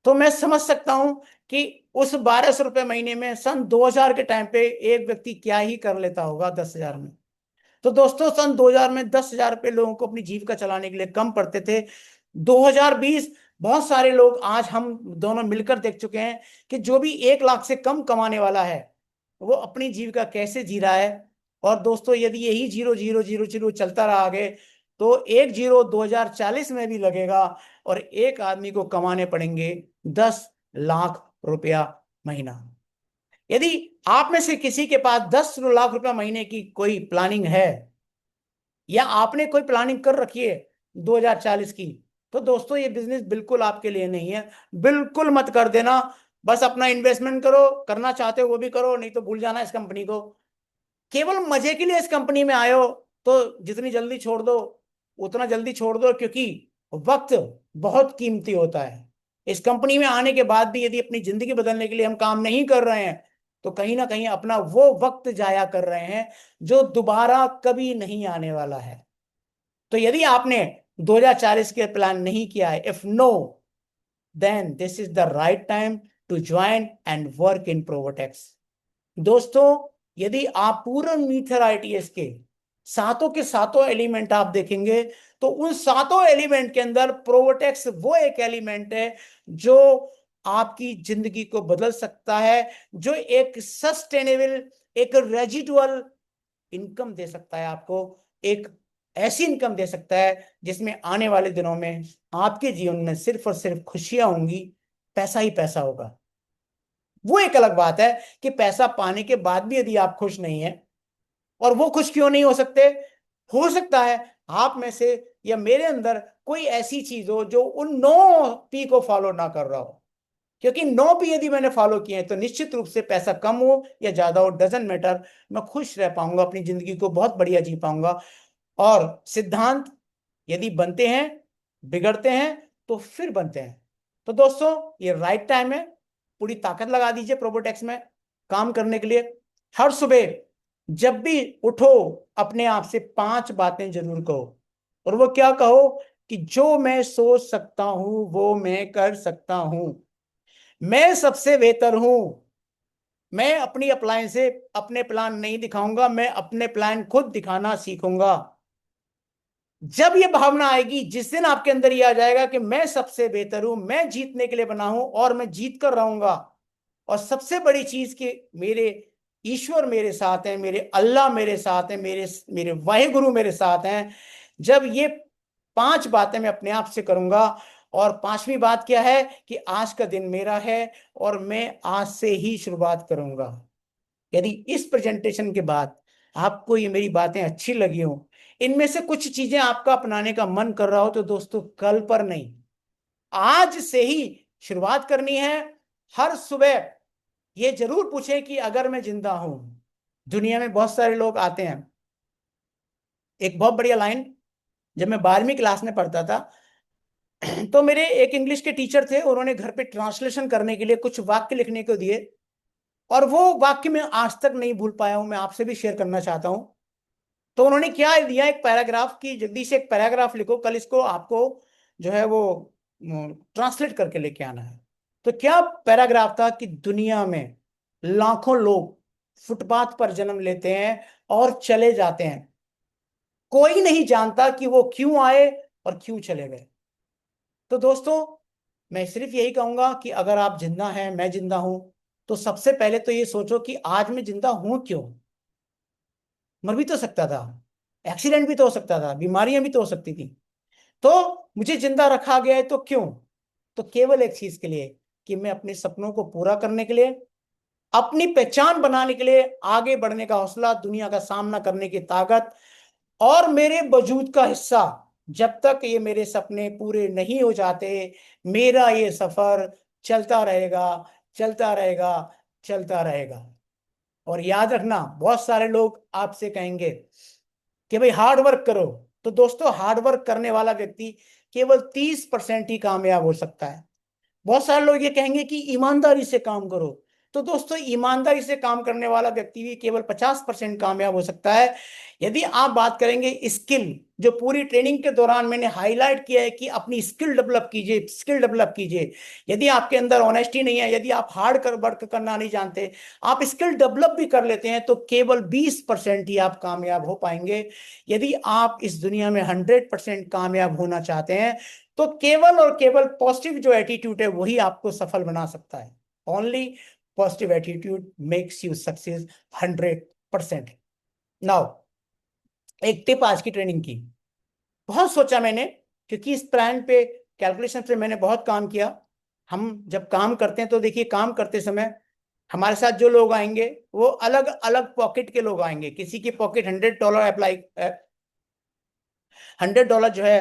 तो मैं समझ सकता हूं कि उस 1,200 रुपये महीने में सन 2000 के टाइम पे एक व्यक्ति क्या ही कर लेता होगा 10,000 में। तो दोस्तों, सन 2000 में 10,000 रुपये लोगों को अपनी जीविका चलाने के लिए कम पड़ते थे। 2020 बहुत सारे लोग आज हम दोनों मिलकर देख चुके हैं कि जो भी 1 लाख से कम कमाने वाला है वो अपनी जीविका कैसे जी रहा है। और दोस्तों यदि यही 0,0,0,0 चलता रहा आगे तो 1 0 2040 में भी लगेगा और एक आदमी को कमाने पड़ेंगे 10 लाख रुपया महीना। यदि आप में से किसी के पास 10 लाख रुपया महीने की कोई प्लानिंग है या आपने कोई प्लानिंग कर रखी है 2040 की, तो दोस्तों ये बिजनेस बिल्कुल आपके लिए नहीं है। बिल्कुल मत कर देना। बस अपना इन्वेस्टमेंट करो, करना चाहते हो वो भी करो, नहीं तो भूल जाना इस कंपनी को। केवल मजे के लिए इस कंपनी में आए हो तो जितनी जल्दी छोड़ दो उतना जल्दी छोड़ दो, क्योंकि वक्त बहुत कीमती होता है। इस कंपनी में आने के बाद भी यदि अपनी जिंदगी बदलने के लिए हम काम नहीं कर रहे हैं तो कहीं ना कहीं अपना वो वक्त जाया कर रहे हैं जो दोबारा कभी नहीं आने वाला है। तो यदि आपने 2040 के प्लान नहीं किया है, if no, then this is the right time to join and work in Provotex. दोस्तों यदि आप पूर्ण मीथर आईटीएस के सातों के सातों एलिमेंट आप देखेंगे तो उन सातों एलिमेंट के अंदर प्रोवोटेक्स वो एक एलिमेंट है जो आपकी जिंदगी को बदल सकता है, जो एक सस्टेनेबल, एक रेजिडुअल इनकम दे सकता है आपको। एक ऐसी इनकम दे सकता है जिसमें आने वाले दिनों में आपके जीवन में सिर्फ और सिर्फ खुशियां होंगी, पैसा ही पैसा होगा। वो एक अलग बात है कि पैसा पाने के बाद भी यदि आप खुश नहीं है, और वो खुश क्यों नहीं हो सकते? हो सकता है आप में से या मेरे अंदर कोई ऐसी चीज हो जो उन 9 P को फॉलो ना कर रहा हो। क्योंकि 9 P यदि मैंने फॉलो किए हैं तो निश्चित रूप से पैसा कम हो या ज्यादा हो, डजेंट मैटर, मैं खुश रह पाऊंगा, अपनी जिंदगी को बहुत बढ़िया जी पाऊंगा। और सिद्धांत यदि बनते हैं, बिगड़ते हैं तो फिर बनते हैं। तो दोस्तों ये राइट टाइम है, पूरी ताकत लगा दीजिए प्रोबोटेक्स में काम करने के लिए। हर सुबह जब भी उठो अपने आप से 5 बातें जरूर कहो। और वो क्या कहो? कि जो मैं सोच सकता हूं वो मैं कर सकता हूं, मैं सबसे बेहतर हूं, मैं अपनी अप्लायंस से अपने प्लान नहीं दिखाऊंगा, मैं अपने प्लान खुद दिखाना सीखूंगा। जब ये भावना आएगी, जिस दिन आपके अंदर ये आ जाएगा कि मैं सबसे बेहतर हूं, मैं जीतने के लिए बना हूं और मैं जीत कर रहूंगा, और सबसे बड़ी चीज कि मेरे ईश्वर मेरे साथ हैं, मेरे अल्लाह मेरे साथ हैं, मेरे मेरे वाहिगुरु मेरे साथ हैं। जब ये 5 बातें मैं अपने आप से करूंगा, और 5वीं बात क्या है कि आज का दिन मेरा है और मैं आज से ही शुरुआत करूंगा। यदि इस प्रेजेंटेशन के बाद आपको ये मेरी बातें अच्छी लगी हो, इनमें से कुछ चीजें आपका अपनाने का मन कर रहा हो, तो दोस्तों कल पर नहीं, आज से ही शुरुआत करनी है। हर सुबह ये जरूर पूछें कि अगर मैं जिंदा हूं। दुनिया में बहुत सारे लोग आते हैं, एक बहुत बढ़िया लाइन, जब मैं 12वीं क्लास में पढ़ता था तो मेरे एक इंग्लिश के टीचर थे, उन्होंने घर पे ट्रांसलेशन करने के लिए कुछ वाक्य लिखने को दिए, और वो वाक्य मैं आज तक नहीं भूल पाया हूं, मैं आपसे भी शेयर करना चाहता हूं। तो उन्होंने क्या दिया, एक पैराग्राफ की, जल्दी से एक पैराग्राफ लिखो, कल इसको आपको जो है वो ट्रांसलेट करके लेके आना है। तो क्या पैराग्राफ था कि दुनिया में लाखों लोग फुटपाथ पर जन्म लेते हैं और चले जाते हैं, कोई नहीं जानता कि वो क्यों आए और क्यों चले गए। तो दोस्तों मैं सिर्फ यही कहूंगा कि अगर आप जिंदा हैं, मैं जिंदा हूं, तो सबसे पहले तो ये सोचो कि आज मैं जिंदा हूं क्यों। मर भी तो सकता था, एक्सीडेंट भी तो हो सकता था, बीमारियां भी तो हो सकती थी, तो मुझे जिंदा रखा गया है तो क्यों? तो केवल एक चीज के लिए, कि मैं अपने सपनों को पूरा करने के लिए, अपनी पहचान बनाने के लिए, आगे बढ़ने का हौसला, दुनिया का सामना करने की ताकत, और मेरे वजूद का हिस्सा। जब तक ये मेरे सपने पूरे नहीं हो जाते, मेरा ये सफर चलता रहेगा, चलता रहेगा, चलता रहेगा। और याद रखना, बहुत सारे लोग आपसे कहेंगे कि भाई हार्ड वर्क करो। तो दोस्तों हार्ड वर्क करने वाला व्यक्ति केवल 30% ही कामयाब हो सकता है। बहुत सारे लोग ये कहेंगे कि ईमानदारी से काम करो। तो दोस्तों ईमानदारी से काम करने वाला व्यक्ति भी केवल 50% कामयाब हो सकता है। यदि आप बात करेंगे स्किल, जो पूरी ट्रेनिंग के दौरान मैंने हाईलाइट किया है कि अपनी स्किल डेवलप कीजिए, स्किल डेवलप कीजिए। यदि आपके अंदर ऑनेस्टी नहीं है, यदि आप हार्ड कर वर्क करना नहीं जानते, आप स्किल डेवलप भी कर लेते हैं, तो केवल 20% ही आप कामयाब हो पाएंगे। यदि आप इस दुनिया में 100% कामयाब होना चाहते हैं तो केवल और केवल पॉजिटिव जो एटीट्यूड है वही आपको सफल बना सकता है। Only positive attitude makes you success 100%। Now एक टिप आज की ट्रेनिंग की, बहुत सोचा मैंने, क्योंकि इस प्लान पे, कैलकुलेशन पे मैंने बहुत काम किया। हम जब काम करते हैं तो देखिए, काम करते समय हमारे साथ जो लोग आएंगे वो अलग अलग पॉकेट के लोग आएंगे। किसी की पॉकेट $100 अप्लाई, $100 जो है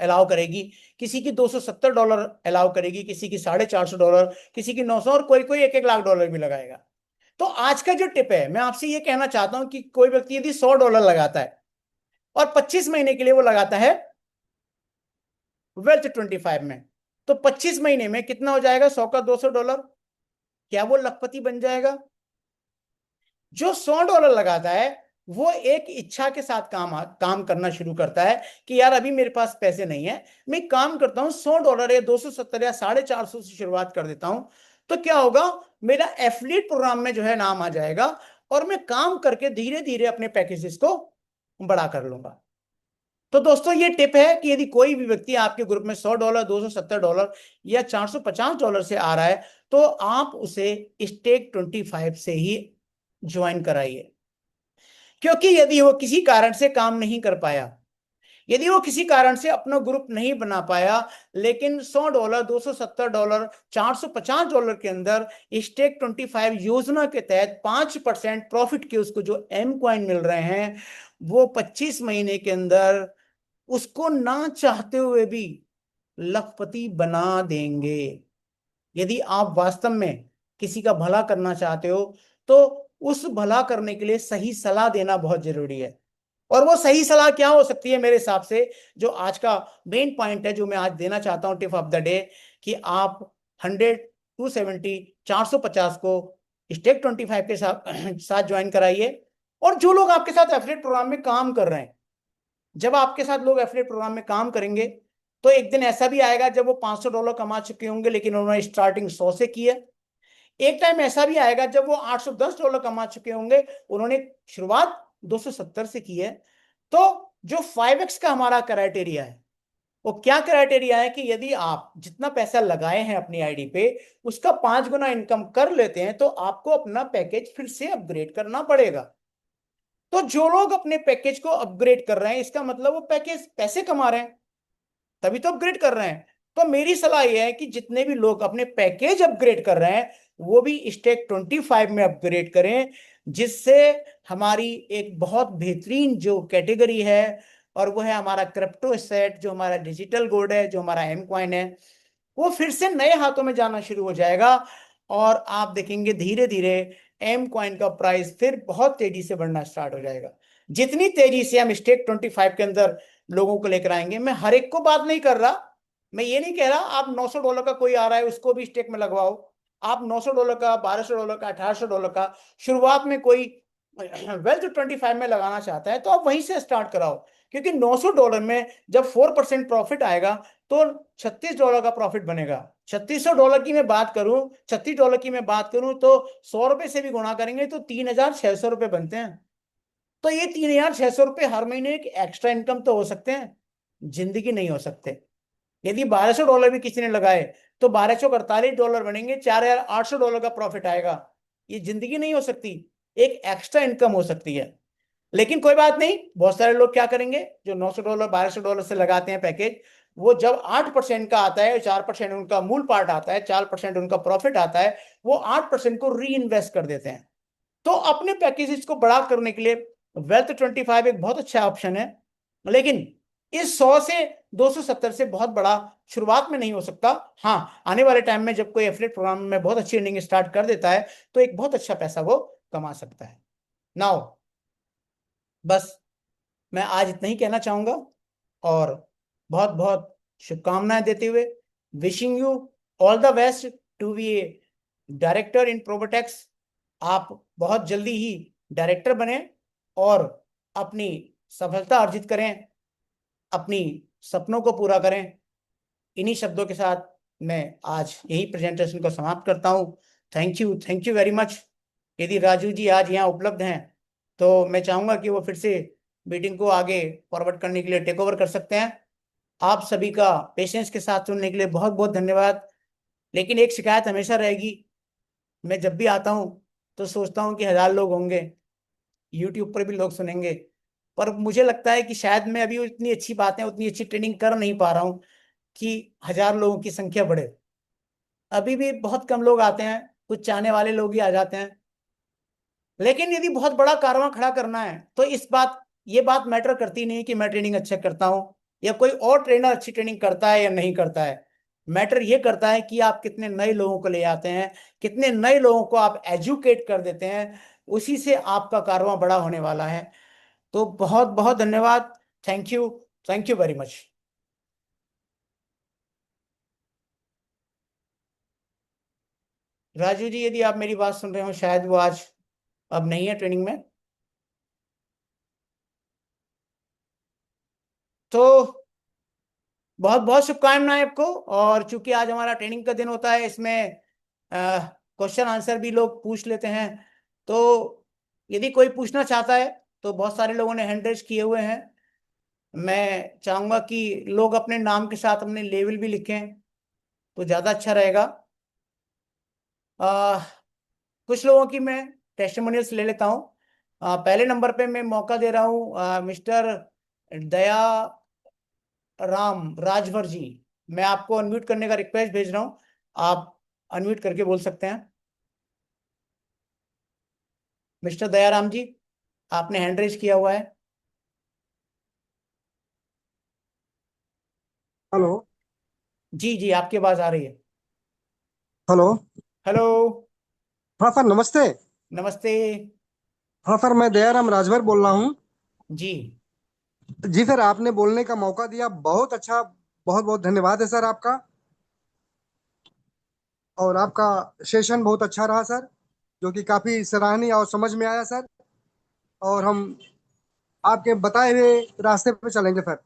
अलाउ करेगी, किसी की $270 अलाउ करेगी, किसी की $450, किसी की 900, और कोई कोई $1 1 लाख भी लगाएगा। तो आज का जो टिप है, मैं आपसे ये कहना चाहता हूं कि कोई व्यक्ति यदि $100 लगाता है और 25 महीने के लिए वो लगाता है Wealth25 में, तो 25 महीने में कितना हो जाएगा? 100 का $200, क्या वो लखपति बन जाएगा? जो $100 लगाता है वो एक इच्छा के साथ काम करना शुरू करता है कि यार अभी मेरे पास पैसे नहीं है, मैं काम करता हूं, $100 या 270 या 450 से शुरुआत कर देता हूं। तो क्या होगा? मेरा एफिलिएट प्रोग्राम में जो है नाम आ जाएगा, और मैं काम करके धीरे धीरे अपने पैकेजेस को बड़ा कर लूंगा। तो दोस्तों ये टिप है कि यदि कोई भी व्यक्ति आपके ग्रुप में $100, $270 या $450 से आ रहा है, तो आप उसे Stake25 से ही ज्वाइन कराइए। क्योंकि यदि वो किसी कारण से काम नहीं कर पाया, यदि वो किसी कारण से अपना ग्रुप नहीं बना पाया, लेकिन $100, $270, $450 के अंदर Stake25 योजना के तहत 5% प्रॉफिट के उसको जो एम कॉइन मिल रहे हैं, वो 25 महीने के अंदर उसको ना चाहते हुए भी लखपति बना देंगे। यदि आप वास्तव में किसी का भला करना चाहते हो, तो उस भला करने के लिए सही सलाह देना बहुत जरूरी है। और वो सही सलाह क्या हो सकती है मेरे हिसाब से, जो आज का मेन पॉइंट है, जो मैं आज देना चाहता हूं टिप ऑफ द डे, कि आप 100, 270, 450 को Stake25 के साथ साथ ज्वाइन कराइए। और जो लोग आपके साथ एफिलिएट प्रोग्राम में काम कर रहे हैं, जब आपके साथ लोग एफिलिएट प्रोग्राम में काम करेंगे, तो एक दिन ऐसा भी आएगा जब वो $500 कमा चुके होंगे, लेकिन उन्होंने स्टार्टिंग 100 से की है। एक टाइम ऐसा भी आएगा जब वो $810 कमा चुके होंगे, उन्होंने शुरुआत 270 से की है। तो जो 5x का हमारा क्राइटेरिया है, वो क्या क्राइटेरिया है कि यदि आप जितना पैसा लगाए हैं अपनी आईडी पे, उसका 5 गुना इनकम कर लेते हैं, तो आपको अपना पैकेज फिर से अपग्रेड करना पड़ेगा। तो जो लोग अपने पैकेज को अपग्रेड कर रहे हैं, इसका मतलब वो पैकेज पैसे कमा रहे हैं, तभी तो अपग्रेड कर रहे हैं। तो मेरी सलाह यह है कि जितने भी लोग अपने पैकेज अपग्रेड कर रहे हैं, वो भी Stake25 में अपग्रेड करें, जिससे हमारी एक बहुत बेहतरीन जो कैटेगरी है, और वो है हमारा क्रिप्टो एसेट, जो हमारा डिजिटल गोल्ड है, जो हमारा एम कॉइन है, वो फिर से नए हाथों में जाना शुरू हो जाएगा। और आप देखेंगे धीरे धीरे एम कॉइन का प्राइस फिर बहुत तेजी से बढ़ना स्टार्ट हो जाएगा। जितनी तेजी से हम Stake25 के अंदर लोगों को लेकर आएंगे, मैं हर एक को बात नहीं कर रहा, मैं ये नहीं कह रहा आप $900 का कोई आ रहा है उसको भी स्टेक में लगवाओ। आप $900 का, $1200 का, $1800 का शुरुआत में कोई Wealth25 में लगाना चाहता है, तो आप वहीं से स्टार्ट कराओ। क्योंकि $900 में जब 4% प्रॉफिट आएगा, तो $36 का प्रॉफिट बनेगा। $3600 की मैं बात करूं, $36 की मैं बात करूं, तो 100 रुपए से भी गुणा करेंगे तो $3600 बनते हैं। तो ये $3600 हर महीने एक एक्स्ट्रा इनकम तो हो सकते हैं, जिंदगी नहीं हो सकते। यदि $1200 भी किसी ने लगाए, तो $1248 बनेंगे, $4800 का प्रॉफिट आएगा। ये जिंदगी नहीं हो सकती, एक एक्स्ट्रा इनकम हो सकती है। लेकिन कोई बात नहीं, बहुत सारे लोग क्या करेंगे, जो $900, $1200 से लगाते हैं पैकेज, वो जब 8% का आता है, 4% उनका मूल पार्ट आता है, 4% उनका प्रॉफिट आता है, वो 8% को री इन्वेस्ट कर देते हैं। तो अपने पैकेजेस को बड़ा करने के लिए Wealth25 एक बहुत अच्छा ऑप्शन है। लेकिन इस 100 से 270 से बहुत बड़ा शुरुआत में नहीं हो सकता। हाँ, आने वाले टाइम में जब कोई एफिलिएट प्रोग्राम में बहुत अच्छी अर्निंग स्टार्ट कर देता है, तो एक बहुत अच्छा पैसा वो कमा सकता है। नाउ बस मैं आज इतना ही कहना चाहूंगा, और बहुत बहुत शुभकामनाएं देते हुए, wishing you all the best to be a director in Probotex. आप बहुत जल्दी ही डायरेक्टर बने और अपनी सफलता अर्जित करें, अपनी सपनों को पूरा करें। इन्हीं शब्दों के साथ मैं आज यही प्रेजेंटेशन को समाप्त करता हूं। Thank you very much. यदि राजू जी आज यहाँ उपलब्ध हैं, तो मैं चाहूंगा कि वो फिर से मीटिंग को आगे फॉरवर्ड करने के लिए टेक ओवर कर सकते हैं। आप सभी का पेशेंस के साथ सुनने के लिए बहुत बहुत धन्यवाद। लेकिन एक शिकायत हमेशा रहेगी, मैं जब भी आता हूँ तो सोचता हूँ कि 1000 लोग होंगे, यूट्यूब पर भी लोग सुनेंगे, पर मुझे लगता है कि शायद मैं अभी उतनी अच्छी बातें, उतनी अच्छी ट्रेनिंग कर नहीं पा रहा हूँ कि 1000 लोगों की संख्या बढ़े। अभी भी बहुत कम लोग आते हैं, कुछ चाहने वाले लोग ही आ जाते हैं। लेकिन यदि बहुत बड़ा कारवां खड़ा करना है तो ये बात मैटर करती नहीं कि मैं ट्रेनिंग अच्छा करता हूँ या कोई और ट्रेनर अच्छी ट्रेनिंग करता है या नहीं करता है। मैटर ये करता है कि आप कितने नए लोगों को ले आते हैं, कितने नए लोगों को आप एजुकेट कर देते हैं। उसी से आपका कारवां बड़ा होने वाला है। तो बहुत बहुत धन्यवाद। Thank you. Thank you very much. Raju ji, यदि आप मेरी बात सुन रहे हो, शायद वो आज अब नहीं है ट्रेनिंग में, तो बहुत बहुत शुभकामनाएं आपको। और चूंकि आज हमारा ट्रेनिंग का दिन होता है, इसमें क्वेश्चन आंसर भी लोग पूछ लेते हैं। तो यदि कोई पूछना चाहता है, तो बहुत सारे लोगों ने हैंड रेज किए हुए हैं। मैं चाहूंगा कि लोग अपने नाम के साथ अपने लेवल भी लिखें तो ज़्यादा अच्छा रहेगा। अ, कुछ लोगों की मैं टेस्टिमोनियल्स ले लेता हूँ। पहले नंबर पे मैं मौका दे रहा हूँ मिस्टर दया राम राजभर जी। मैं आपको अनम्यूट करने का रिक्वेस्ट भेज रहा हूँ, आप अनम्यूट करके बोल सकते हैं। मिस्टर दयाराम जी, आपने हैंड रेज किया हुआ है। हेलो। जी जी, आपकी आवाज आ रही है। हेलो। हेलो। हाँ सर, नमस्ते। नमस्ते। हाँ सर, मैं दयाराम राजभर बोल रहा हूँ। जी। जी सर, आपने बोलने का मौका दिया, बहुत अच्छा। बहुत बहुत धन्यवाद है सर आपका। और आपका सेशन बहुत अच्छा रहा सर, जो कि काफी सराहनीय और समझ में आया सर। और हम आपके बताए हुए रास्ते पे चलेंगे सर,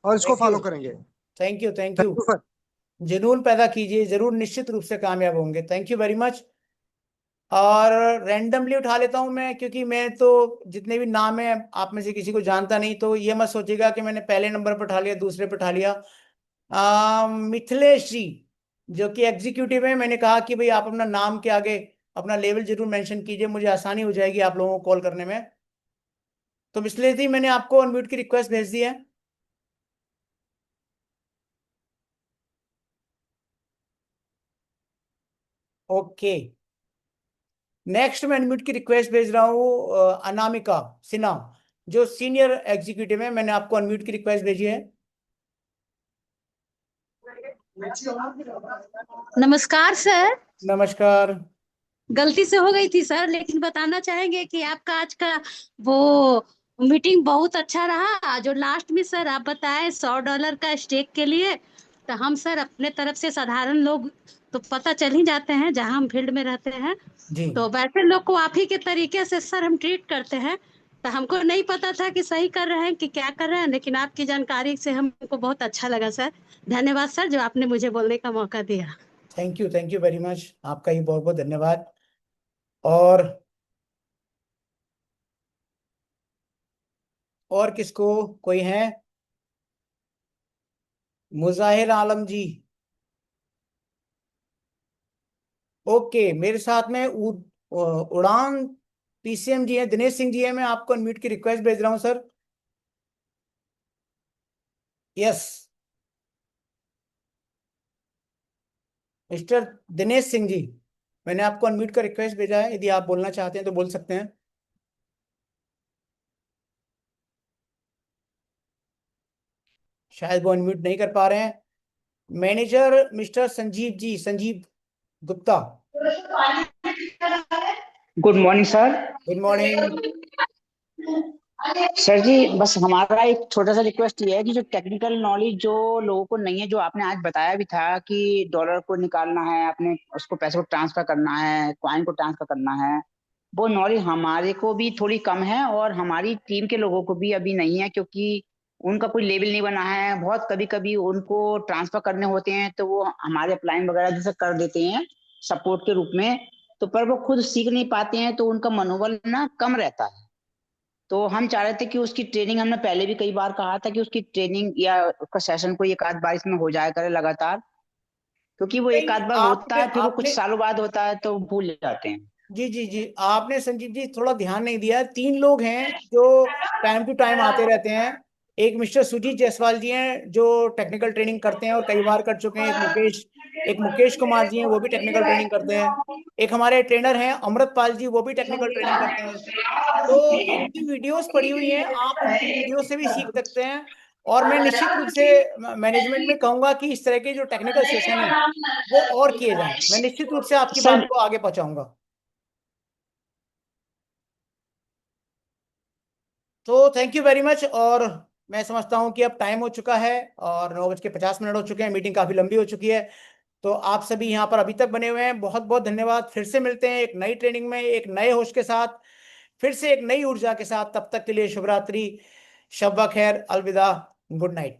और इसको थैंक यू। फॉलो करेंगे। Thank you. Thank thank you. You sir. जुनून पैदा कीजिए, जरूर निश्चित रूप से कामयाब होंगे। Thank you very much. और रैंडमली उठा लेता हूं मैं, क्योंकि मैं तो जितने भी नाम है आप में से किसी को जानता नहीं, तो ये मत सोचिएगा कि मैंने पहले नंबर पर उठा लिया, दूसरे पर उठा लिया। मिथिलेश जी, जो कि एग्जीक्यूटिव है, मैंने कहा कि भाई आप अपना नाम के आगे अपना लेवल जरूर मेंशन कीजिए, मुझे आसानी हो जाएगी आप लोगों को कॉल करने में। तो मिथिलेश जी, मैंने आपको अनम्यूट की रिक्वेस्ट भेज दी है। ओके। नेक्स्ट मैं अनम्यूट की रिक्वेस्ट भेज रहा हूँ अनामिका सिन्हा, जो सीनियर एग्जीक्यूटिव है। मैंने आपको अनम्यूट की रिक्वेस्ट भेजी है। नमस्कार सर। नमस्कार। गलती से हो गई थी सर, लेकिन बताना चाहेंगे कि आपका आज का वो मीटिंग बहुत अच्छा रहा। जो लास्ट में सर आप बताए $100 का स्टेक के लिए, तो हम सर अपने तरफ से साधारण लोग तो पता चल ही जाते हैं जहां हम फील्ड में रहते हैं। जी। तो वैसे लोग को आप ही के तरीके से सर हम ट्रीट करते हैं। तो हमको नहीं पता था कि सही कर रहे हैं कि क्या कर रहे हैं, लेकिन आपकी जानकारी से हमको बहुत अच्छा लगा सर। धन्यवाद सर, जो आपने मुझे बोलने का मौका दिया। Thank you. Thank you very much, आपका ही बहुत बहुत धन्यवाद। और और किसको, कोई है? मुजाहिर आलम जी। ओके, मेरे साथ में उड़ान पीसीएम जी है, दिनेश सिंह जी है। मैं आपको अनम्यूट की रिक्वेस्ट भेज रहा हूँ sir. Yes. Mister Dinesh Singh ji, मैंने आपको अनम्यूट का रिक्वेस्ट भेजा है, यदि आप बोलना चाहते हैं तो बोल सकते हैं। शायद वो अनम्यूट नहीं कर पा रहे हैं। Manager mister Sanjeev ji, Sanjeev Gupta. Good morning sir. Good morning. Sir ji, बस हमारा एक छोटा सा रिक्वेस्ट ये है कि जो टेक्निकल नॉलेज जो लोगों को नहीं है, जो आपने आज बताया भी था कि डॉलर को निकालना है, आपने उसको पैसे को ट्रांसफर करना है, कॉइन को ट्रांसफर करना है, वो नॉलेज हमारे को भी थोड़ी कम है और हमारी टीम के लोगों को भी अभी नहीं है, क्योंकि उनका कोई लेवल नहीं बना है। बहुत कभी कभी उनको ट्रांसफर करने होते हैं तो वो हमारे अप्लाइन वगैरह जैसे कर देते हैं सपोर्ट के रूप में, तो पर वो खुद सीख नहीं पाते हैं, तो उनका मनोबल ना कम रहता है। तो हम चाह रहे थे कि उसकी ट्रेनिंग, हमने पहले भी कई बार कहा था कि उसकी ट्रेनिंग या उसका सेशन कोई एक आध बार इसमें हो जाया करे लगातार, क्योंकि वो एक नहीं, आध बार होता आपने है फिर वो कुछ आपने सालों बाद होता है तो भूल जाते हैं। जी जी जी, आपने संजीव जी थोड़ा ध्यान नहीं दिया। 3 लोग हैं जो टाइम टू टाइम आते रहते हैं। एक मिस्टर सुजीत जायसवाल जी हैं जो टेक्निकल ट्रेनिंग करते हैं और कई बार कर चुके हैं। एक मुकेश कुमार जी हैं, वो भी टेक्निकल ट्रेनिंग करते हैं। एक हमारे ट्रेनर हैं अमृतपाल जी, वो भी टेक्निकल ट्रेनिंग करते हैं। तो इनकी वीडियोस पड़ी हुई हैं, आप उनकी वीडियो से भी सीख सकते हैं। और मैं निश्चित रूप से मैनेजमेंट में कहूंगा कि इस तरह के जो टेक्निकल सेशन है वो और किए जाएं। मैं निश्चित रूप से आपकी बात सर को आगे पहुंचाऊंगा। तो थैंक यू वेरी मच। और मैं समझता हूं कि अब टाइम हो चुका है और 9:50 हो चुके हैं, मीटिंग काफी लंबी हो चुकी है। तो आप सभी यहाँ पर अभी तक बने हुए हैं, बहुत बहुत धन्यवाद। फिर से मिलते हैं एक नई ट्रेनिंग में, एक नए होस्ट के साथ, फिर से एक नई ऊर्जा के साथ। तब तक के लिए शुभ रात्रि, शब व खैर, अलविदा, गुड नाइट।